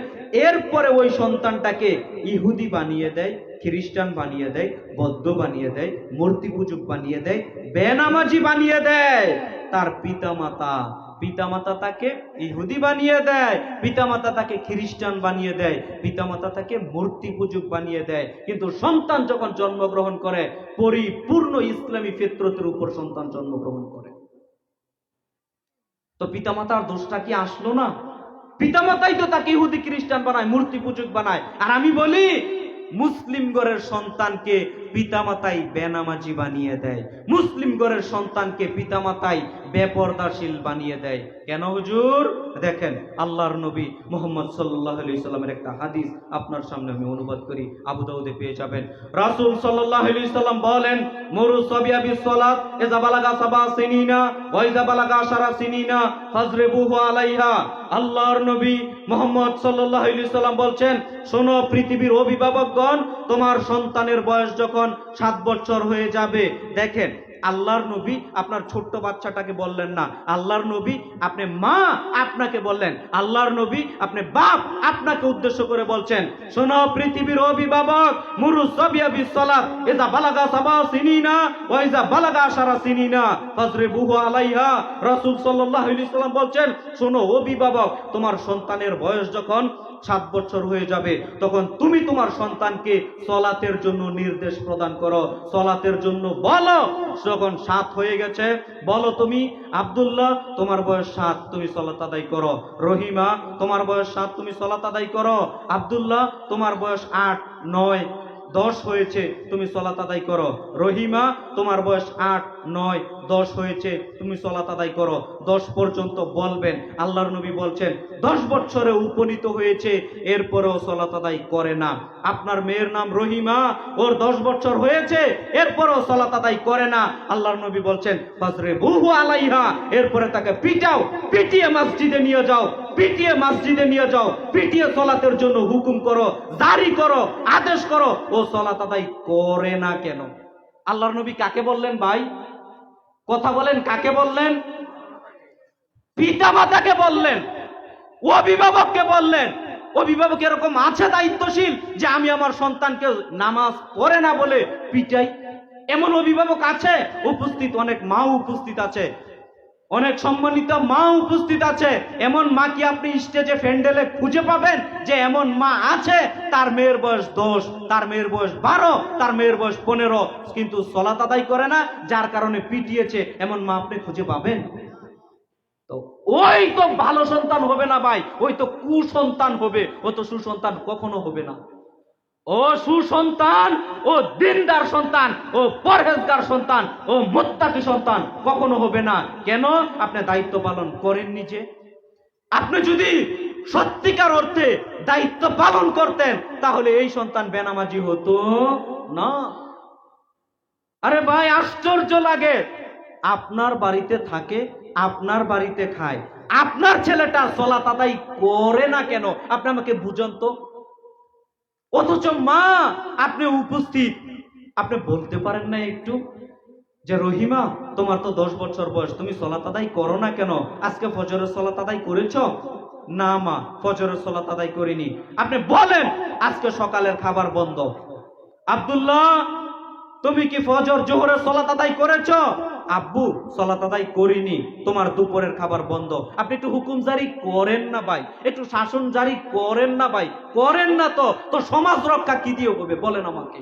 এরপরে ওই সন্তানটাকে ইহুদি বানিয়ে দেয়, খ্রিস্টান বানিয়ে দেয়, বৌদ্ধ বানিয়ে দেয়, মূর্তি পূজক বানিয়ে দেয়, বেনামাজি বানিয়ে দেয়। তার পিতামাতা, পিতামাতা তাকে ইহুদি বানিয়ে দেয়, পিতামাতা তাকে খ্রিস্টান বানিয়ে দেয়, পিতামাতা তাকে মূর্তি পূজক বানিয়ে দেয়। কিন্তু সন্তান যখন জন্মগ্রহণ করে, পরিপূর্ণ ইসলামী ফিতরতের উপর সন্তান জন্মগ্রহণ করে। তো পিতামাতার দোষটা কি আসলো না? পিতামাতাই তো তাকে ইহুদি খ্রিস্টান বানায়, মূর্তি পূজক বানায়। আর আমি বলি, মুসলিম ঘরের সন্তানকে পিতামাতাই বেনামাজি বানিয়ে দেয়, মুসলিম ঘরের সন্তানকে পিতামাতাই বেপরদাশীল বানিয়ে দেয়। কেন হুজুর? দেখেন আল্লাহর নবী মুহাম্মদ সাল্লাল্লাহু আলাইহি সাল্লামের একটা হাদিস আপনার সামনে আমি অনুবাদ করি, আবু দাউদে পেয়ে যাবেন। রাসূল সাল্লাল্লাহু আলাইহি সাল্লাম বলেন, মুরু সাবিয়া বিস-সালাত ইযা বালাগা সাবা সিনিনা ওয়া ইযা বালাগা আশারা সিনিনা ফাজরিবুহু আলাইহা। আল্লাহর নবী মুহাম্মদ সাল্লাল্লাহু আলাইহি সাল্লাম বলছেন, শোনো পৃথিবীর অভিভাবকগণ, তোমার সন্তানের বয়স যখন 7 বছর হয়ে যাবে। দেখেন আল্লাহর নবী আপনার ছোট্ট বাচ্চাটাকে বললেন না, আল্লাহর নবী আপনি মা আপনাকে বললেন, আল্লাহর নবী আপনি বাপ আপনাকে উদ্দেশ্য করে বলছেন, শোনো পৃথিবীর অভিভাবক, মুরু সাবিয়া বিস-সালাত ইযা বালাগা সাবা সিনিনা ওয়া ইযা বালাগা আশারা সিনিনা ফাজরিবুহু আলাইহা। রাসূল সাল্লাল্লাহু আলাইহি সাল্লাম বলছেন, শোনো অভিভাবক, তোমার সন্তানের বয়স যখন 7 বছর হয়ে যাবে তখন তুমি তোমার সন্তানকে সলাতের জন্য নির্দেশ প্রদান করো, সলাতের জন্য বলো। যখন 7 হয়ে গেছে বলো তুমি, আব্দুল্লাহ তোমার বয়স 7, তুমি সলাত আদায় করো। রহিমা তোমার বয়স 7, তুমি সলাত আদায় করো। আব্দুল্লাহ তোমার বয়স 8, 9, 10 হয়েছে, তুমি সলাত আদায় করো। রহিমা তোমার বয়স 8, 9, 10 হয়েছে, তুমি সলাত আদায় করো। 10 পর্যন্ত বলবেন। আল্লাহর নবী বলছেন 10 বছরে উপনীত হয়েছে, এরপরেও সলাত আদায় করে না। আপনার মেয়ের নাম রহিমা, ওর 10 বছর হয়েছে, এরপরেও সলাত আদায় করে না। আল্লাহর নবী বলছেন ফাজরিবুহু আলাইহা, এরপরে তাকে পিটাও, পিটিয়ে মসজিদে নিয়ে যাও, পিটিয়ে মসজিদে নিয়ে যাও, পিটিয়ে সলাতের জন্য হুকুম করো, জারি করো, আদেশ করো। ও সলাত আদায় করে না কেন? আল্লাহর নবী কাকে বললেন ভাই? কথা বলেন, কাকে বললেন? পিতা মাতাকে বললেন, অভিভাবককে বললেন। অভিভাবক এরকম আছে দায়িত্বশীল যে আমি আমার সন্তানকে নামাজ পড়ে না বলে পিটাই? এমন অভিভাবক আছে? উপস্থিত অনেক মা উপস্থিত আছে, অনেক সম্মানিত মা উপস্থিত আছে। এমন মা কি আপনি স্টেজে প্যান্ডেলে খুঁজে পাবেন যে এমন মা আছে? তার মেয়ের বয়স 10, তার মেয়ের বয়স 12, তার মেয়ের বয়স 15, কিন্তু সলাত আদায় করে না, যার কারণে পিটিয়েছে, এমন মা আপনি খুঁজে পাবেন? তো ওই তো ভালো সন্তান হবে না ভাই, ওই তো কুসন্তান হবে, ও তো সুসন্তান কখনো হবে না। ও সুসন্তান, ও দিনদার সন্তান, ও পরহেজগার সন্তান, ও মুত্তাকি সন্তান কখনো হবে না। কেন? আপনি দায়িত্ব পালন করেন নিজে। আপনি যদি সত্যিকার অর্থে দায়িত্ব পালন করতেন তাহলে এই সন্তান বেনামাজি হতো না। আরে ভাই আশ্চর্য লাগে, আপনার বাড়িতে থাকে, আপনার বাড়িতে খায়, আপনার ছেলেটা সলাত আদায় করে না কেন? আপনি আমাকে বুঝান তো। অথচ মা আপনি উপস্থিত, আপনি বলতে পারেন না একটু যে রহিমা তোমার তো 10 বছর বয়স, তুমি সলাত আদায় করো না কেন? আজকে ফজরের সলাত আদায় করেছো? না মা, ফজরের সলাত আদায় করিনি। আপনি বলেন আজকে সকালের খাবার বন্ধ। আব্দুল্লাহ তুমি কি ফজর জোহরের সলাত আদায় করেছো? আব্বু সলাত আদায় করিনি, তোমার দুপুরের খাবার বন্ধ। আপনি একটু হুকুম জারি করেন না ভাই, একটু শাসন জারি করেন না ভাই। করেন না তো সমাজ রক্ষা কি দিয়ে হবে বলেন আমাকে?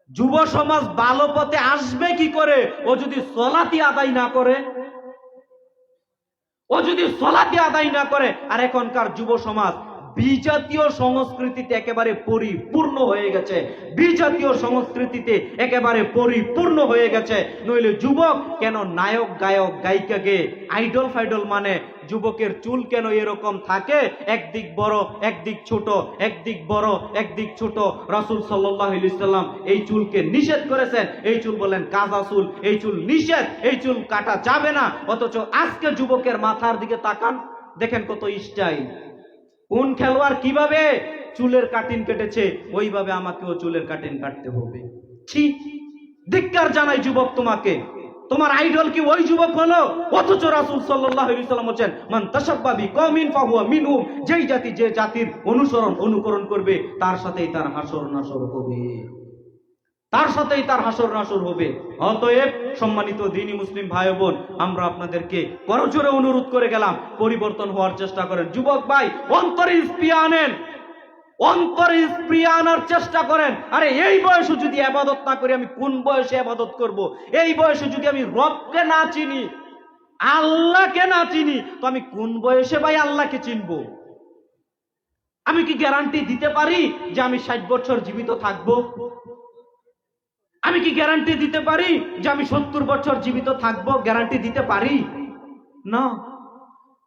যুব সমাজ ভালো পথে আসবে কি করে? ও যদি সলাতই আদায় না করে, ও যদি সলাতই আদায় না করে। আর এখনকার যুব সমাজ বিজাতীয় সংস্কৃতিতে একেবারে পরিপূর্ণ হয়ে গেছে, বিজাতীয় সংস্কৃতিতে একেবারে পরিপূর্ণ হয়ে গেছে। নইলে যুবক কেন নায়ক গায়ক গায়িকাকে আইডল ফাইডল মানে? যুবকের চুল কেন এরকম থাকে, একদিক বড় একদিক ছোট, একদিক বড় একদিক ছোট? রাসূল সাল্লাল্লাহু আলাইহি সাল্লাম এই চুলকে নিষেধ করেছেন। এই চুল বলেন কাজা চুল, এই চুল নিষেধ, এই চুল কাটা যাবে না। অথচ আজকে যুবকের মাথার দিকে তাকান, দেখেন কত স্টাইল। কোন খেলোয়াড় কিভাবে চুলের কাটিং কেটেছে, ওইভাবে আমাকেও চুলের কাটিং কাটতে হবে। ছি, ধিক্কার জানাই যুবক তোমাকে। তোমার আইডল কি ওই যুবক হলো? অথচ রাসূল সাল্লাল্লাহু আলাইহি সাল্লাম বলেন মান তাশাব্বা বিকওমিন ফাহুয়া মিনহুম, যেই জাতি যে জাতির অনুকরণ করবে তার সাথেই তার হাসর নাসর হবে, তার সাথেই তার হাসর নাসর হবে। অতএব সম্মানিত দ্বীনি মুসলিম ভাই বোন, আমরা আপনাদেরকে করজোরে অনুরোধ করে গেলাম, পরিবর্তন হওয়ার চেষ্টা করেন। যুবক ভাই অন্তরে স্পৃহা আনেন, অন্তরে স্পৃহা আনার চেষ্টা করেন। আরে এই বয়সে যদি ইবাদত না করি আমি কোন বয়সে ইবাদত করব? এই বয়সে যদি আমি রবকে না চিনি, আল্লাহকে না চিনি, তো আমি কোন বয়সে ভাই আল্লাহকে চিনব? আমি কি গ্যারান্টি দিতে পারি যে আমি 60 বছর জীবিত থাকবো? আমি কি গ্যারান্টি দিতে পারি যে আমি 70 বছর জীবিত থাকবো? গ্যারান্টি দিতে পারি না।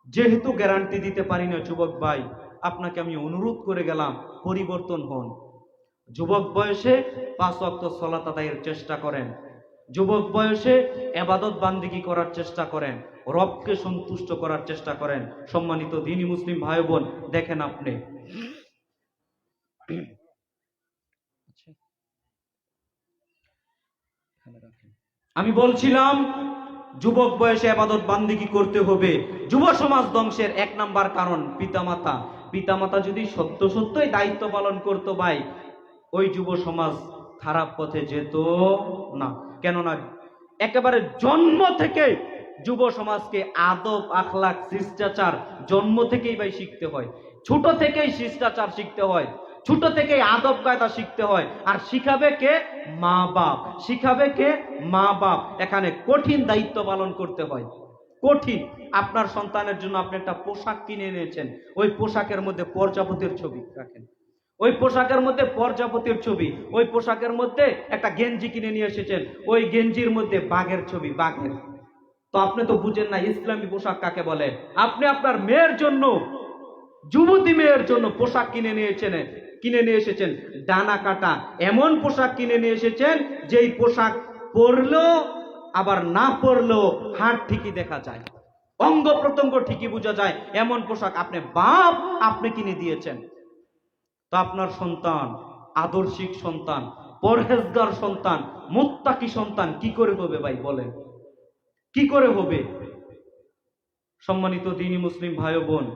যেহেতু গ্যারান্টি দিতে পারি না যুবক ভাই, আপনাকে আমি অনুরোধ করে গেলাম, পরিবর্তন হন। যুবক বয়সে 5 ওয়াক্ত সালাত আদায়ের চেষ্টা করেন। যুবক বয়সে ইবাদত বান্দিগি করার চেষ্টা করেন, রবকে সন্তুষ্ট করার চেষ্টা করেন। সম্মানিত দ্বীনি মুসলিম ভাই বোন, দেখেন আপনি, আমি বলছিলাম যুবক বয়সে ইবাদত বান্দিগি করতে হবে। যুব সমাজ ধ্বংসের 1 নাম্বার কারণ পিতামাতা। পিতামাতা যদি সত্যই দায়িত্ব পালন করতো ভাই, ওই যুব সমাজ খারাপ পথে যেত না। কেননা একেবারে জন্ম থেকে যুব সমাজকে আদব আখলাক শিষ্টাচার জন্ম থেকেই ভাই শিখতে হয়। ছোট থেকেই শিষ্টাচার শিখতে হয়, ছোট থেকেই আদব কায়দা শিখতে হয়। আর শিখাবে কে? মা বাপ। শিখাবে কে? মা বাপ। এখানে কঠিন দায়িত্ব পালন করতে হয়, কঠিন। আপনার সন্তানের জন্য আপনি একটা পোশাক কিনে এনেছেন, ওই পোশাকের মধ্যে প্রজাপতির ছবি রাখেন, ওই পোশাকের মধ্যে প্রজাপতির ছবি, ওই পোশাকের মধ্যে একটা গেঞ্জি কিনে নিয়ে এসেছেন, ওই গেঞ্জির মধ্যে বাঘের ছবি, বাঘের। তো আপনি তো বুঝেন না ইসলামী পোশাক কাকে বলে। আপনি আপনার মেয়ের জন্য, যুবতী মেয়ের জন্য পোশাক কিনে নিয়ে এসেছেন ডানা কাটা এমন পোশাক কিনে নিয়ে এসেছেন, যেই পোশাক পরলেও আবার না পরলেও হাড় ঠিকই দেখা যায়, অঙ্গ প্রত্যঙ্গ ঠিকই বোঝা যায়, এমন পোশাক আপনি বাপ আপনি কিনে দিয়েছেন। তো আপনার সন্তান আদর্শিক সন্তান, পরহেজগার সন্তান, মুত্তাকি সন্তান কি করে হবে ভাই বলেন? কি করে হবে? সম্মানিত দ্বীনি মুসলিম ভাই ও বোন,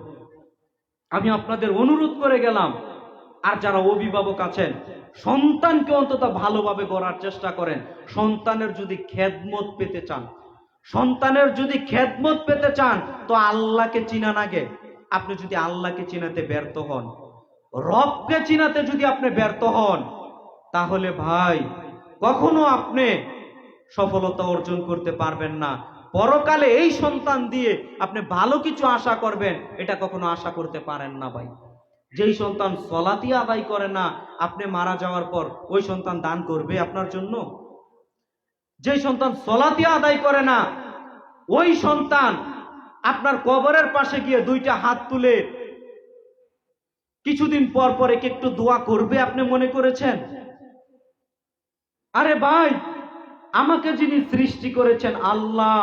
আমি আপনাদের অনুরোধ করে গেলাম, আর যারা অভিভাবক আছেন, সন্তানকে অন্তত ভালোভাবে গড়ার চেষ্টা করেন। সন্তানের যদি খেদমত পেতে চান, সন্তানের যদি খেদমত পেতে চান, তো আল্লাহকে চিনা নাগে। আপনি যদি আল্লাহকে চিনাতে ব্যর্থ হন, রবকে চিনাতে যদি আপনি ব্যর্থ হন, তাহলে ভাই কখনো আপনি সফলতা অর্জন করতে পারবেন না। পরকালে এই সন্তান দিয়ে আপনি ভালো কিছু আশা করবেন, এটা কখনো আশা করতে পারেন না ভাই। যেই সন্তান সলাতি আদায় করে না, আপনি মারা যাওয়ার পর ওই সন্তান দান করবে আপনার জন্য? যেই সন্তান সলাতি আদায় করে না, ওই সন্তান আপনার কবরের পাশে গিয়ে 2টা হাত তুলে কিছুদিন পর পর একটু দোয়া করবে আপনি মনে করেছেন? আরে ভাই, আমাকে যিনি সৃষ্টি করেছেন আল্লাহ,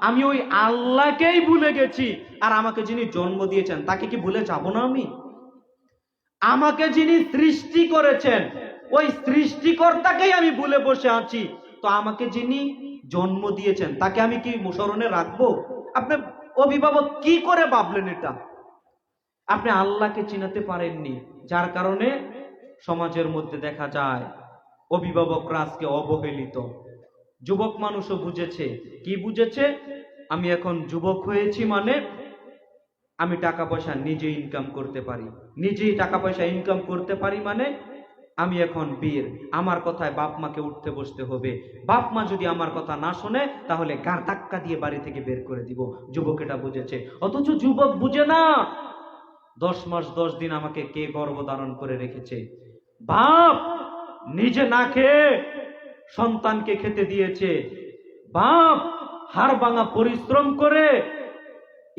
আমি ওই আল্লাহকেই ভুলে গেছি। আর আমাকে যিনি জন্ম দিয়েছেন তাকে কি ভুলে যাব না আমি? আমাকে যিনি সৃষ্টি করেছেন ওই সৃষ্টিকর্তাকেই আমি ভুলে বসে আছি, তো আমাকে যিনি জন্ম দিয়েছেন তাকে আমি কি স্মরণে রাখবো? আপনি অভিভাবক কি করে ভাবলেন এটা? আপনি আল্লাহকে চিনাতে পারেননি, যার কারণে সমাজের মধ্যে দেখা যায় অভিভাবকরা আজকে অবহেলিত। যুবক মানুষও বুঝেছে, কি বুঝেছে? আমি এখন যুবক হয়েছি মানে আমি টাকা পয়সা নিজে ইনকাম করতে পারি, নিজেই টাকা পয়সা ইনকাম করতে পারি মানে আমি এখন বীর, আমার কথায় বাপ মাকে উঠতে বসতে হবে। বাপ মা যদি আমার কথা না শোনে তাহলে গার ধাক্কা দিয়ে বাড়ি থেকে বের করে দিব। যুবক এটা বুঝেছে, অথচ যুবক বুঝে না 10 মাস 10 দিন আমাকে কে গর্ভধারণ করে রেখেছে? বাপ নিজে না খেয়ে সন্তানকে খেতে দিয়েছে, বাপ হাড় ভাঙা পরিশ্রম করে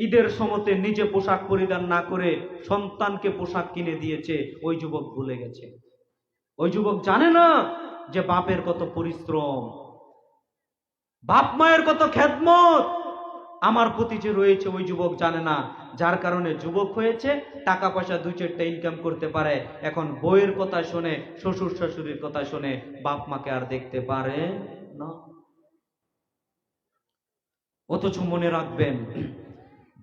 ঈদের সময়তে নিজে পোশাক পরিধান না করে সন্তানকে পোশাক কিনে দিয়েছে। ওই যুবক ভুলে গেছে, ওই যুবক জানে না যে বাপের কত পরিশ্রম, বাপ মায়ের কত খেদমত আমার প্রতি যে রয়েছে, ওই যুবক জানে না। যার কারণে যুবক হয়েছে, টাকা পয়সা 2-4টা ইনকাম করতে পারে, এখন বউয়ের কথা শুনে, শ্বশুর শাশুড়ির কথা শুনে বাপ মাকে আর দেখতে পারে না। অথচ মনে রাখবেন,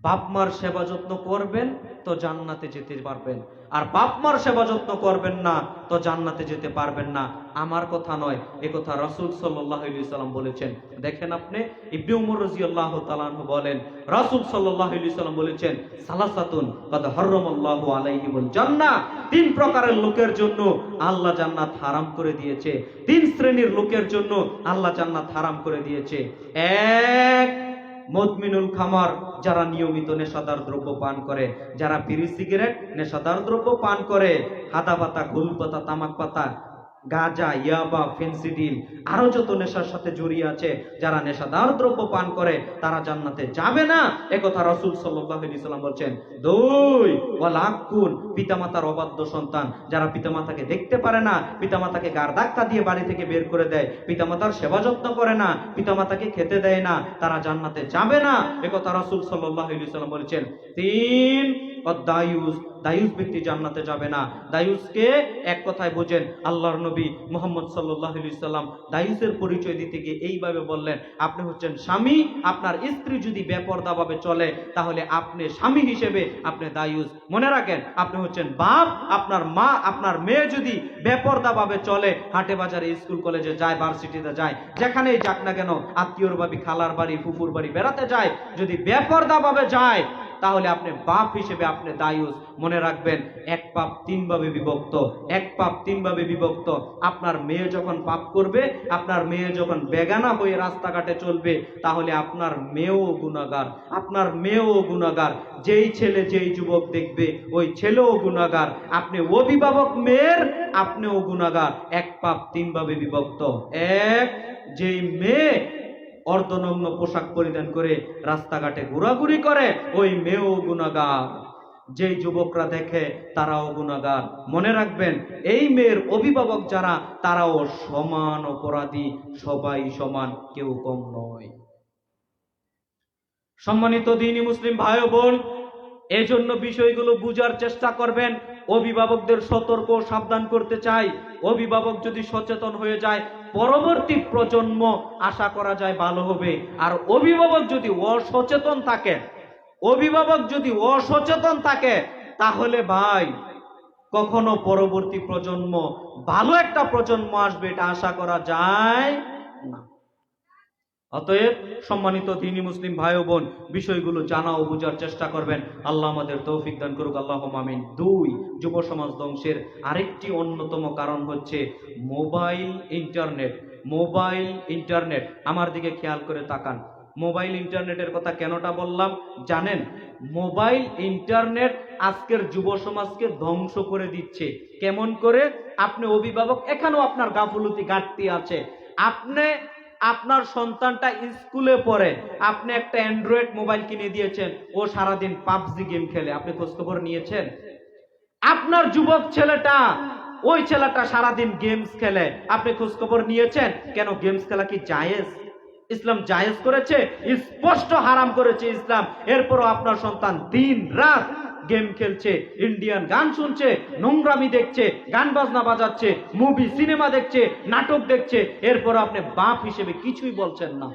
বাপ মার সেবা যত্ন করবেন তো জান্নাতে যেতে পারবেন, আর বাপ মার সেবা যত্ন করবেন না তো জান্নাতে যেতে পারবেন না। আমার কথা নয়, এ কথা রাসূল সাল্লাল্লাহু আলাইহি সাল্লাম বলেছেন। দেখেন আপনি, ইবনে উমর রাদিয়াল্লাহু তাআলা আনহু বলেন, রাসূল সাল্লাল্লাহু আলাইহি সাল্লাম বলেছেন, সালাসাতুন কাদ হারামাল্লাহু আলাইহিমুল জান্নাহ, 3 প্রকারের লোকের জন্য আল্লাহ জান্নাত হারাম করে দিয়েছে। 3 শ্রেণীর লোকের জন্য আল্লাহ জান্নাত হারাম করে দিয়েছে। এক, মদমিনুল খামার, যারা নিয়মিত নেশাদার দ্রব্য পান করে, যারা বিড়ি সিগারেট নেশাদার দ্রব্য পান করে, হাদা পাতা, গুল পাতা, তামাক পাতা গাঁজা, ইয়াবা, ফেন্সিডিল, আরো যত নেশার সাথে জড়িয়ে আছে, যারা নেশাদার দ্রব্য পান করে তারা জান্নাতে যাবে না, একথা রাসূল সাল্লাল্লাহু আলাইহি সাল্লাম বলছেন। দুই, ওয়াল আকুন, পিতামাতার অবাধ্য সন্তান, যারা পিতামাতাকে দেখতে পারে না, পিতামাতাকে গার ধাক্কা দিয়ে বাড়ি থেকে বের করে দেয়, পিতামাতার সেবা যত্ন করে না, পিতামাতাকে খেতে দেয় না, তারা জান্নাতে যাবে না, একথা রাসূল সাল্লাল্লাহু আলাইহি সাল্লাম বলেছেন। তিন, দায়ুস, দায়ুস ব্যক্তি জান্নাতে যাবে না। দায়ুসকে এক কথায় বোঝেন, আল্লাহর নবী মুহাম্মদ সাল্লাল্লাহু আলাইহি সাল্লাম দায়ুসের পরিচয় দিতে গিয়ে এইভাবে বললেন, আপনি হচ্ছেন স্বামী, আপনার স্ত্রী যদি বেপরদাভাবে চলে তাহলে আপনি স্বামী হিসেবে আপনি দায়ুস। মনে রাখেন, আপনি হচ্ছেন বাপ, আপনার মা, আপনার মেয়ে যদি বেপরদাভাবে চলে, হাটে বাজারে, স্কুল কলেজে যায়, ভার্সিটিতে যায়, যেখানেই যাক না কেন, আত্মীয়র বাড়ি, খালার বাড়ি, ফুফুর বাড়ি বেড়াতে যায়, যদি বেপরদাভাবে যায় তাহলে আপনি বাপ হিসেবে আপনি দায়ুস। মনে রাখবেন, এক পাপ তিন ভাবে বিভক্ত, এক পাপ তিন ভাবে বিভক্ত। আপনার মেয়ে যখন পাপ করবে, আপনার মেয়ে যখন বেগানা হয়ে রাস্তাঘাটে চলবে, তাহলে আপনার মেয়েও গুনাহগার, আপনার মেয়েও গুনাহগার। যেই ছেলে যেই যুবক দেখবে ওই ছেলেও গুনাহগার, আপনি অভিভাবক মেয়ের, আপনিও গুনাহগার। এক পাপ তিন ভাবে বিভক্ত। এক, যেই মেয়ে অর্ধনগ্ন পোশাক পরিধান করে রাস্তাঘাটে ঘোরাঘুরি করে ওই মেয়েও গুনাহগার, যেই যুবকরা দেখে তারাও গুনাহগার। মনে রাখবেন, এই মেয়ের অভিভাবক যারা তারাও সমান অপরাধী, সবাই সমান, কেউ কম নয়। সম্মানিত দ্বীনি মুসলিম ভাই ও বোন, এজন্য বিষয়গুলো বুঝার চেষ্টা করবেন। অভিভাবকদের সতর্ক সাবধান করতে চাই। অভিভাবক যদি সচেতন হয়ে যায়, পরবর্তী প্রজন্ম আশা করা যায় ভালো হবে। আর অভিভাবক যদি অসচেতন থাকে, অভিভাবক যদি অসচেতন থাকে, তাহলে ভাই কখনো পরবর্তী প্রজন্ম ভালো একটা প্রজন্ম আসবে এটা আশা করা যায় না। অতএব সম্মানিত দ্বীনি মুসলিম ভাই ও বোন, বিষয়গুলো জানা ও বোঝার চেষ্টা করবেন। আল্লাহ আমাদের তৌফিক দান করুক, আল্লাহুম্মা আমিন। দুই, যুব সমাজ ধ্বংসের আরেকটি অন্যতম কারণ হচ্ছে মোবাইল ইন্টারনেট। মোবাইল ইন্টারনেট, আমার দিকে খেয়াল করে তাকান। মোবাইল ইন্টারনেটের কথা কেনটা বললাম জানেন? মোবাইল ইন্টারনেট আজকের যুব সমাজকে ধ্বংস করে দিচ্ছে। কেমন করে? আপনি অভিভাবক, এখানেও আপনার গাফুলতি ঘাটতি আছে। আপনি আপনার সন্তানটা স্কুলে পড়ে, আপনি একটা অ্যান্ড্রয়েড মোবাইল কিনে দিয়েছেন, ও সারাদিন পাবজি গেম খেলে, আপনি খোঁজখবর নিয়েছেন? আপনার যুবক ছেলেটা, ওই ছেলেটা সারাদিন গেমস খেলে, আপনি খোঁজখবর নিয়েছেন? কেন, গেমস খেলা কি জায়েজ? ইসলাম জায়েজ করেছে? স্পষ্ট হারাম করেছে ইসলাম। এরপরও আপনার সন্তান দিন রাত গেম খেলছে, ইন্ডিয়ান গান শুনছে, নোংরামি দেখছে, গান বাজনা বাজাচ্ছে, মুভি সিনেমা দেখছে, নাটক দেখছে, এরপর আপনি বাপ হিসেবে কিছুই বলছেন না,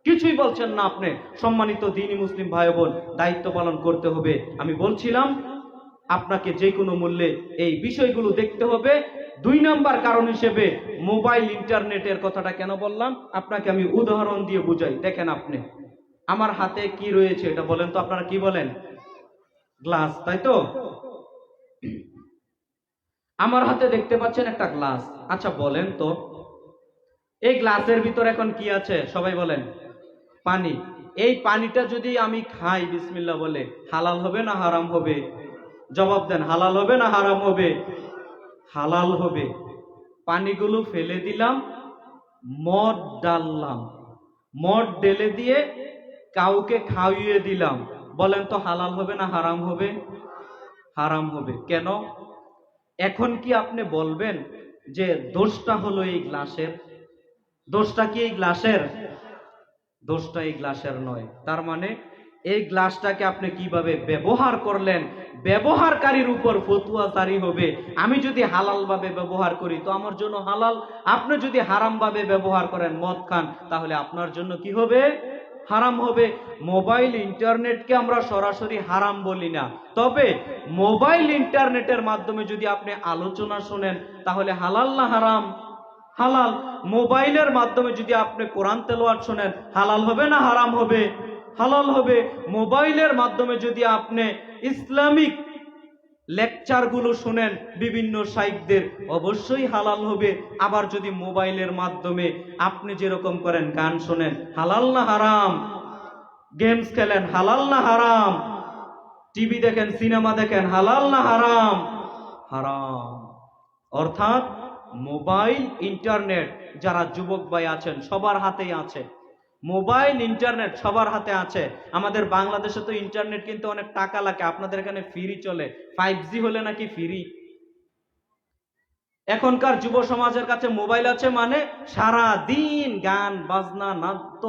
কিছুই বলছেন না আপনি। সম্মানিত দ্বীনি মুসলিম ভাই বোন, দায়িত্ব পালন করতে হবে। আমি বলছিলাম আপনাকে যে কোনো মূল্যে এই বিষয়গুলো দেখতে হবে। দুই নাম্বার কারণ হিসেবে মোবাইল ইন্টারনেটের কথাটা কেন বললাম, আপনাকে আমি উদাহরণ দিয়ে বুঝাই। দেখেন, আপনি, আমার হাতে কি রয়েছে এটা বলেন তো, আপনারা কি বলেন? গ্লাস, তাই তো? আমার হাতে দেখতে পাচ্ছেন একটা গ্লাস। আচ্ছা বলেন তো, এই গ্লাসের ভিতর এখন কি আছে? সবাই বলেন, পানি। এই পানিটা যদি আমি খাই বিসমিল্লাহ বলে, হালাল হবে না হারাম হবে? জবাব দেন, হালাল হবে না হারাম হবে? হালাল হবে। পানিগুলো ফেলে দিলাম, মদ ডাললাম, মদ ঢেলে দিয়ে কাউকে খাইয়ে দিলাম, বলেন তো হালাল হবে না হারাম হবে? হারাম হবে। কেন? এখন কি আপনি বলবেন যে দোষটা হলো এই গ্লাসের? দোষটা কি এই গ্লাসের? দোষটা এই গ্লাসের নয়। তার মানে এই গ্লাসটাকে আপনি কিভাবে ব্যবহার করলেন, ব্যবহারকারীর উপর ফতুয়া জারি হবে। আমি যদি হালাল ভাবে ব্যবহার করি তো আমার জন্য হালাল, আপনি যদি হারাম ভাবে ব্যবহার করেন, মদ খান, তাহলে আপনার জন্য কি হবে? হারাম হবে। মোবাইল ইন্টারনেটকে আমরা সরাসরি হারাম বলি না, তবে মোবাইল ইন্টারনেটের মাধ্যমে যদি আপনি আলোচনা শোনেন তাহলে হালাল না হারাম? হালাল। মোবাইলের মাধ্যমে যদি আপনি কোরআন তেলাওয়াত শোনেন, হালাল হবে না হারাম হবে? হালাল হবে। মোবাইলের মাধ্যমে যদি আপনি ইসলামিক লেকচারগুলো শুনেন বিভিন্ন শাইখদের, অবশ্যই হালাল হবে। আবার যদি মোবাইলের মাধ্যমে আপনি যেরকম করেন, গান শোনেন, হালাল না হারাম? গেমস খেলেন, হালাল না হারাম? টিভি দেখেন, সিনেমা দেখেন, হালাল না হারাম? হারাম। অর্থাৎ মোবাইল ইন্টারনেট যারা যুবক ভাই আছেন সবার হাতেই আছে। মোবাইল ইন্টারনেট সবার হাতে আছে। আমাদের বাংলাদেশে তো ইন্টারনেট কিন্তু অনেক টাকা লাগে, আপনাদের এখানে ফ্রি চলে। 5G হলে নাকি ফ্রি। এখনকার যুব সমাজের কাছে মোবাইল আছে মানে সারা দিন গান বাজনা নাট্য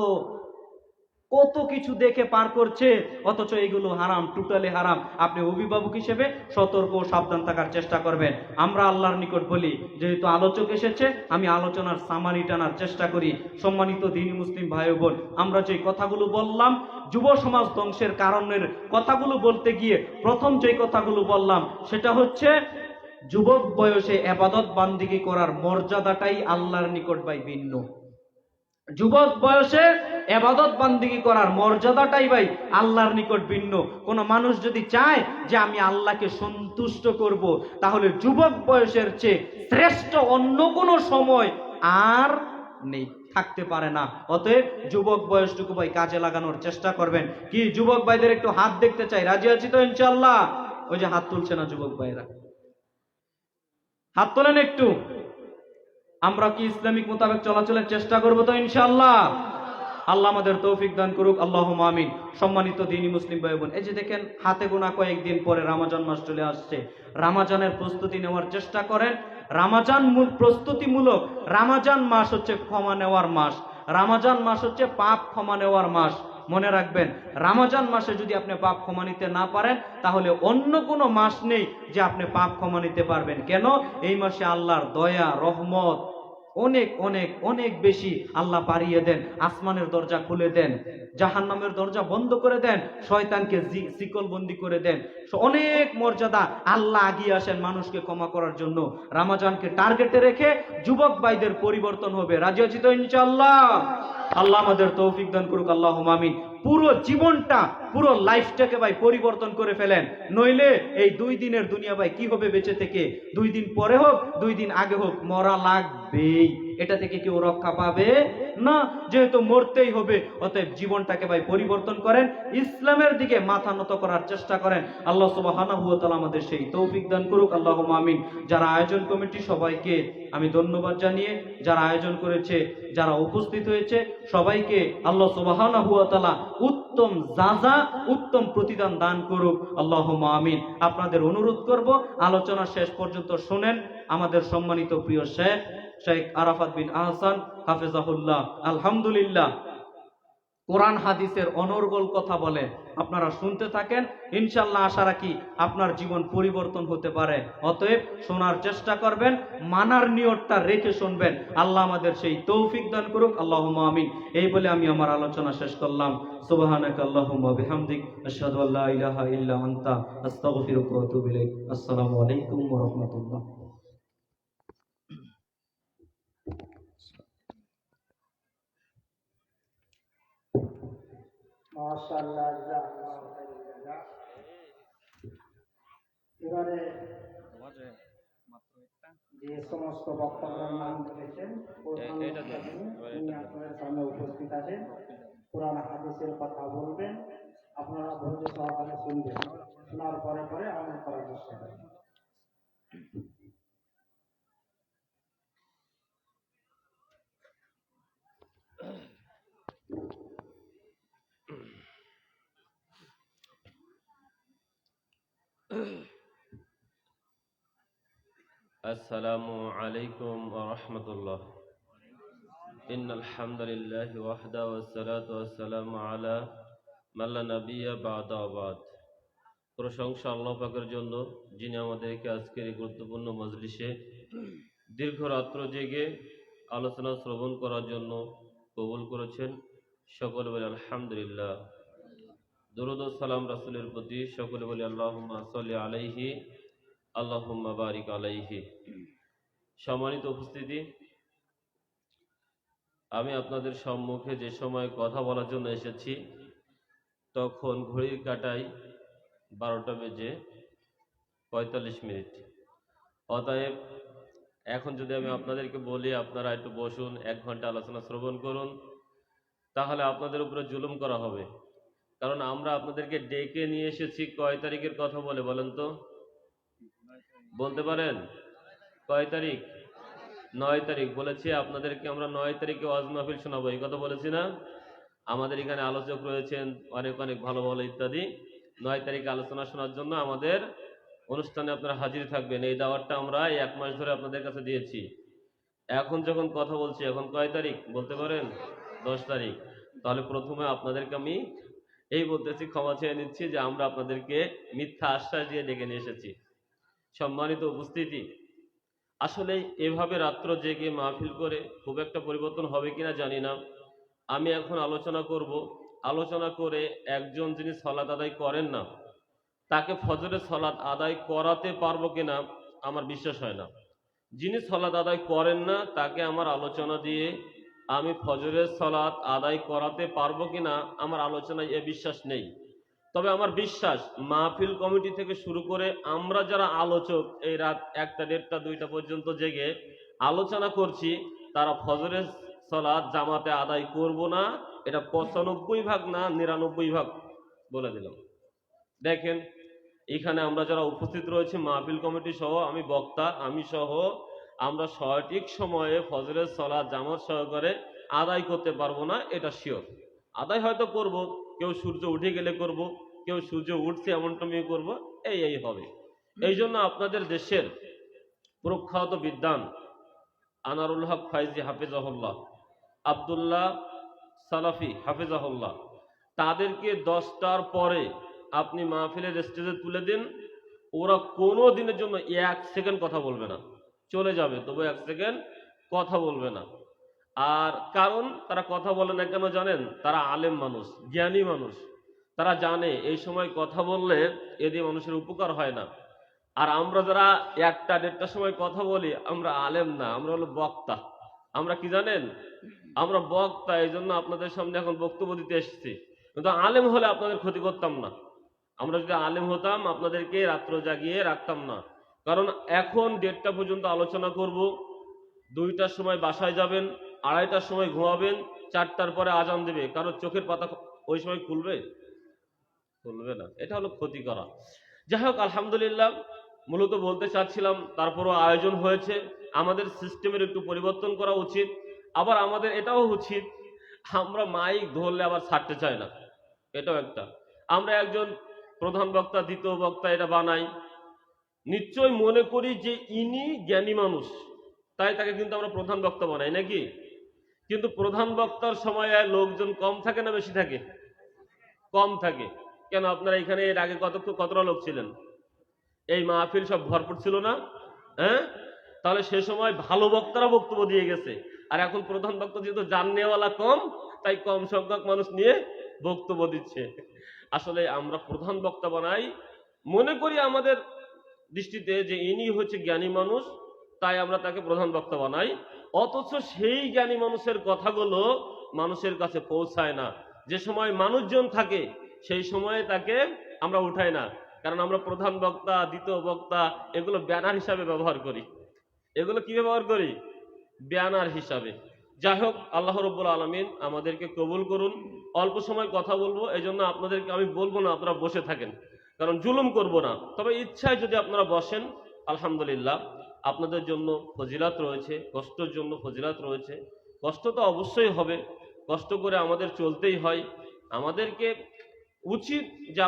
কত কিছু দেখে পার করছে, অথচ এগুলো হারাম, টোটালি হারাম। আপনি অভিভাবক হিসেবে সতর্ক ও সাবধান থাকার চেষ্টা করবেন। আমরা আল্লাহর নিকট বলি, যেহেতু আলোচক এসেছে আমি আলোচনার সামারি টানার চেষ্টা করি। সম্মানিত দ্বীনি মুসলিম ভাই বোন, আমরা যে কথাগুলো বললাম যুব সমাজ ধ্বংসের কারণের কথাগুলো বলতে গিয়ে প্রথম যে কথাগুলো বললাম সেটা হচ্ছে যুবক বয়সে ইবাদত বান্দিগি করার মর্যাদাটাই আল্লাহর নিকট ভাই ভিন্ন। যুবক বয়সে ইবাদত বান্দিগি করার মর্যাদাটাই ভাই আল্লাহর নিকট ভিন্ন। কোন মানুষ যদি চায় যে আমি আল্লাহকে সন্তুষ্ট করব, তাহলে যুবক বয়সের চেয়ে শ্রেষ্ঠ অন্য কোনো সময় আর নেই, থাকতে পারে না। অতএব যুবক বয়সটুকু ভাই কাজে লাগানোর চেষ্টা করবেন। কি যুবক ভাইদের একটু হাত দেখতে চাই, রাজি আছি তো ইনশাআল্লাহ? ওই যে হাত তুলছে না যুবক ভাইরা, হাত তোলেন একটু। আমরা কি ইসলামিক মোতাবেক চলাচলের চেষ্টা করবো তো ইনশাআল্লাহ? আল্লাহ আমাদের তৌফিক দান করুক, আল্লাহুম্মা আমিন। সম্মানিত দ্বীনি মুসলিম ভাই বোন, এই যে দেখেন হাতে গোনা কয়েকদিন পরে রমজান মাস চলে আসছে। রমজানের প্রস্তুতি নেওয়ার চেষ্টা করেন। রমজান প্রস্তুতিমূলক, রমজান মাস হচ্ছে ক্ষমা নেওয়ার মাস, রমজান মাস হচ্ছে পাপ ক্ষমা নেওয়ার মাস। মনে রাখবেন, রমজান মাসে যদি আপনি পাপ ক্ষমা নিতে না পারেন, তাহলে অন্য কোনো মাস নেই যে আপনি পাপ ক্ষমা নিতে পারবেন। কেন? এই মাসে আল্লাহর দয়া রহমত অনেক অনেক অনেক বেশি আল্লাহ পারিয়ে দেন, আসমানের দরজা খুলে দেন, জাহান্নামের দরজা বন্ধ করে দেন, শয়তানকে শিকলবন্দি করে দেন। অনেক মর্যাদা আল্লাহ আগিয়ে আসেন মানুষকে ক্ষমা করার জন্য। রমজানকে টার্গেটে রেখে যুবক ভাইদের পরিবর্তন হবে। রাজি আছি তো ইনশাআল্লাহ? আল্লাহ আমাদের তৌফিক দান করুক, আল্লাহুম্মা আমিন। পুরো জীবনটা, পুরো লাইফটাকে ভাই পরিবর্তন করে ফেলেন, নইলে এই 2 দিনের দুনিয়া ভাই কি হবে বেঁচে থেকে? 2 দিন পরে হোক 2 দিন আগে হোক মরা লাগবেই, এটা থেকে কেউ রক্ষা পাবে না। যেহেতু মরতেই হবে, অতএব জীবনটাকে ভাই পরিবর্তন করেন, ইসলামের দিকে মাথা নত করার চেষ্টা করেন। আল্লাহ সুবহানাহু ওয়া তাআলা আমাদের সেই তৌফিক দান করুক, আল্লাহুম্মা আমিন। যারা আয়োজন কমিটি সবাইকে আমি ধন্যবাদ জানিয়ে, যারা আয়োজন করেছে, যারা উপস্থিত হয়েছে সবাইকে আল্লাহ সুবহানাহু ওয়া তাআলা উত্তম যাজা, উত্তম প্রতিদান দান করুক, আল্লাহুম্মা আমিন। আপনাদের অনুরোধ করব আলোচনা শেষ পর্যন্ত শুনেন। আমাদের সম্মানিত প্রিয় শেখ আরাফাত বিন আহসান হাফেজাহুল্লাহ আলহামদুলিল্লাহ কোরআন হাদিসের অনর্গল কথা বলে, আপনারা শুনতে থাকেন। ইনশাআল্লাহ আশা রাখি আপনার জীবন পরিবর্তন হতে পারে। অতএব শোনার চেষ্টা করবেন, মানার নিয়তটা রেখে শুনবেন। আল্লাহ আমাদের সেই তৌফিক দান করুক, আল্লাহুম্মা আমিন। এই বলে আমি আমার আলোচনা শেষ করলাম। সুবহানাকা আল্লাহুম্মা বিহামদিক, আশহাদু আল্লা ইলাহা ইল্লা আনতা, আস্তাগফিরুকা ওয়া আতুবু ইলাইক। আসসালামু আলাইকুম ওয়া রাহমাতুল্লাহ। মাশাআল্লাহ, জাযাকাল্লাহু খাইরান। এবারে যে সমস্ত বক্তাগণের নাম বলেছেন উনি আপনাদের সামনে উপস্থিত আছেন, কোরআন হাদিসের কথা বলবেন, আপনারা ধৈর্য সহকারে শুনবেন, শোনার পরে পরে আমল করার চেষ্টা করবেন। আসসালামু আলাইকুম ওয়া রাহমাতুল্লাহ। ইন্নাল হামদুলিল্লাহি ওয়াহদা ওয়াসসালাতু ওয়াসসালামু আলা মান লা নাবিয়্যা বা'দা ওয়া বা'দ। প্রশংসা আল্লাহ পাকের জন্য, যিনি আমাদেরকে আজকের এই গুরুত্বপূর্ণ মজলিসে দীর্ঘ রাত্র জেগে আলোচনা শ্রবণ করার জন্য কবুল করেছেন। সকলে বলে আলহামদুলিল্লাহ। দুরূদ ও সালাম রাসূলের প্রতি, সকলে বলে আল্লাহুম্মা সাল্লি আলাইহি আল্লাহুম্মা বারিক আলাইহি। সম্মানিত উপস্থিতি, আমি আপনাদের সম্মুখে যে সময় কথা বলার জন্য এসেছি তখন ঘড়ির কাঁটায় 12টা বেজে 45 মিনিট। অতএব এখন যদি আমি আপনাদেরকে বলি আপনারা একটু বসুন, 1 ঘন্টা আলোচনা শ্রবণ করুন, তাহলে আপনাদের উপরে জুলুম করা হবে। কারণ আমরা আপনাদেরকে ডেকে নিয়ে এসেছি কয় তারিখের কথা বলে বলেন তো? বলতে পারেন কয় তারিখ? 9 তারিখ বলেছি আপনাদেরকে আমরা 9 তারিখে ওয়াজ মাহফিল শোনাবো, এই কথা বলেছি না? আমাদের এখানে আলোচক রয়েছেন অনেক অনেক ভালো ভালো ইত্যাদি। 9 তারিখে আলোচনা শোনার জন্য আমাদের অনুষ্ঠানে আপনারা হাজির থাকবেন। এই দাওয়াতটা আমরা এই 1 মাস ধরে আপনাদের কাছে দিয়েছি। এখন যখন কথা বলছি, এখন কয় তারিখ বলতে পারেন? 10 তারিখ। তাহলে প্রথমে আপনাদেরকে আমি এই বলতেছি, ক্ষমা চেয়ে নিচ্ছি যে আমরা আপনাদেরকে মিথ্যা আশ্বাস দিয়ে ডেকে নিয়ে এসেছি। সম্মানিত উপস্থিতি, আসলে এভাবে রাত্র জেগে মাহফিল করে খুব একটা পরিবর্তন হবে কিনা জানি না। আমি এখন আলোচনা করব, আলোচনা করে একজন যিনি সালাত আদায় করেন না তাকে ফজরের সালাত আদায় করাতে পারবো কিনা আমার বিশ্বাস হয় না। যিনি সালাত আদায় করেন না তাকে আমার আলোচনা দিয়ে আমি ফজরের সালাত আদায় করাতে পারবো কিনা আমার আলোচনায় এ বিশ্বাস নেই। তবে আমার বিশ্বাস মাহফিল কমিটি থেকে শুরু করে আমরা যারা আলোচক এই রাত 1টা 1:30টা 2টা পর্যন্ত জেগে আলোচনা করছি, তারা ফজরের সালাত জামাতে আদায় করব না, এটা 95% না 99% বলে দিলাম। দেখেন এখানে আমরা যারা উপস্থিত রয়েছে মাহফিল কমিটি সহ, আমি বক্তা, আমি সহ, আমরা সঠিক সময়ে ফজরের সালাত জামাত সহকারে আদায় করতে পারবো না, এটা শিওর। আদায় হয়তো করব, কেউ সূর্য উঠে গেলে করব, কেউ সূর্য উঠছে এমন টাইমে করব, এই হবে। এই জন্য আপনাদের দেশের প্রখ্যাত বিদ্বান আনারুল হক ফাইজি হাফিজাহুল্লাহ, আব্দুল্লাহ সালাফি হাফিজাহুল্লাহ, তাদেরকে 10টার পরে আপনি মাহফিলের স্টেজে তুলে দিন, ওরা কোনো দিনের জন্য 1 সেকেন্ড কথা বলবে না, চলে যাবে তবু 1 সেকেন্ড কথা বলবে না। আর কারণ তারা কথা বলে না কেন জানেন? তারা আলেম মানুষ, জ্ঞানী মানুষ, তারা জানে এই সময় কথা বললে এদি মানুষের উপকার হয় না। আর আমরা যারা 1টা 1:30টার সময় কথা বলি, আমরা আলেম না, আমরা হলো বক্তা। আমরা কি জানেন? আমরা বক্তা, এই জন্য আপনাদের সামনে এখন বক্তব্য দিতে এসেছি। কিন্তু আলেম হলে আপনাদের ক্ষতি করতাম না। আমরা যদি আলেম হতাম আপনাদেরকে রাত্র জাগিয়ে রাখতাম না। কারণ এখন 1:30টা পর্যন্ত আলোচনা করব, 2টার সময় বাসায় যাবেন, 2:30টার সময় ঘুমাবেন, 4টার পরে আজান দেবে, কারণ চোখের পাতা ওই সময় খুলবে না, এটা হলো ক্ষতি করা। যাই হোক, আলহামদুলিল্লাহ, মূলত বলতে চাচ্ছিলাম তারপরও আয়োজন হয়েছে, আমাদের সিস্টেমের একটু পরিবর্তন করা উচিত। আবার আমাদের এটাও উচিত, আমরা মাইক ধরলে আবার ছাড়তে চাই না, এটাও একটা। আমরা একজন প্রধান বক্তা, দ্বিতীয় বক্তা এটা বানাই, নিশ্চয় মনে করি যে ইনি জ্ঞানী মানুষ, তাই তাকে কিন্তু আমরা প্রধান বক্তা বানাই নাকি? কিন্তু প্রধান বক্তার সময় লোকজন কম থাকে না বেশি থাকে? কম থাকে। কেন আপনারা এখানে এর আগে কতটা লোক ছিলেন? এই মাহফিল সব ভরপুর ছিল না? হ্যাঁ, তাহলে সে সময় ভালো বক্তারা বক্তব্য দিয়ে গেছে, আর এখন প্রধান বক্তা যেহেতু জাননেওয়ালা কম, তাই কম সংখ্যক মানুষ নিয়ে বক্তব্য দিচ্ছে। আসলে আমরা প্রধান বক্তা বানাই, মনে করি আমাদের দৃষ্টিতে যে ইনি হচ্ছে জ্ঞানী মানুষ, তাই আমরা তাকে প্রধান বক্তা বানাই। অথচ সেই জ্ঞানী মানুষের কথাগুলো মানুষের কাছে পৌঁছায় না। যে সময় মানুষজন থাকে সেই সময়ে তাকে আমরা উঠাই না, কারণ আমরা প্রধান বক্তা, দ্বিতীয় বক্তা এগুলো ব্যানার হিসাবে ব্যবহার করি। এগুলো কি ব্যবহার করি? ব্যানার হিসাবে। যাই হোক, আল্লাহ রাব্বুল আলামিন আমাদেরকে কবুল করুন। অল্প সময় কথা বলবো, এই জন্য আপনাদেরকে আমি বলবো না আপনারা বসে থাকেন, কারণ জুলুম করব না। তবে ইচ্ছায় যদি আপনারা বসেন, আলহামদুলিল্লাহ, আপনাদের জন্য ফজিলাত রয়েছে, কষ্টের জন্য ফজিলাত রয়েছে। কষ্ট তো অবশ্যই হবে, কষ্ট করে আমাদের চলতেই হয়। আমাদেরকে উচিত যে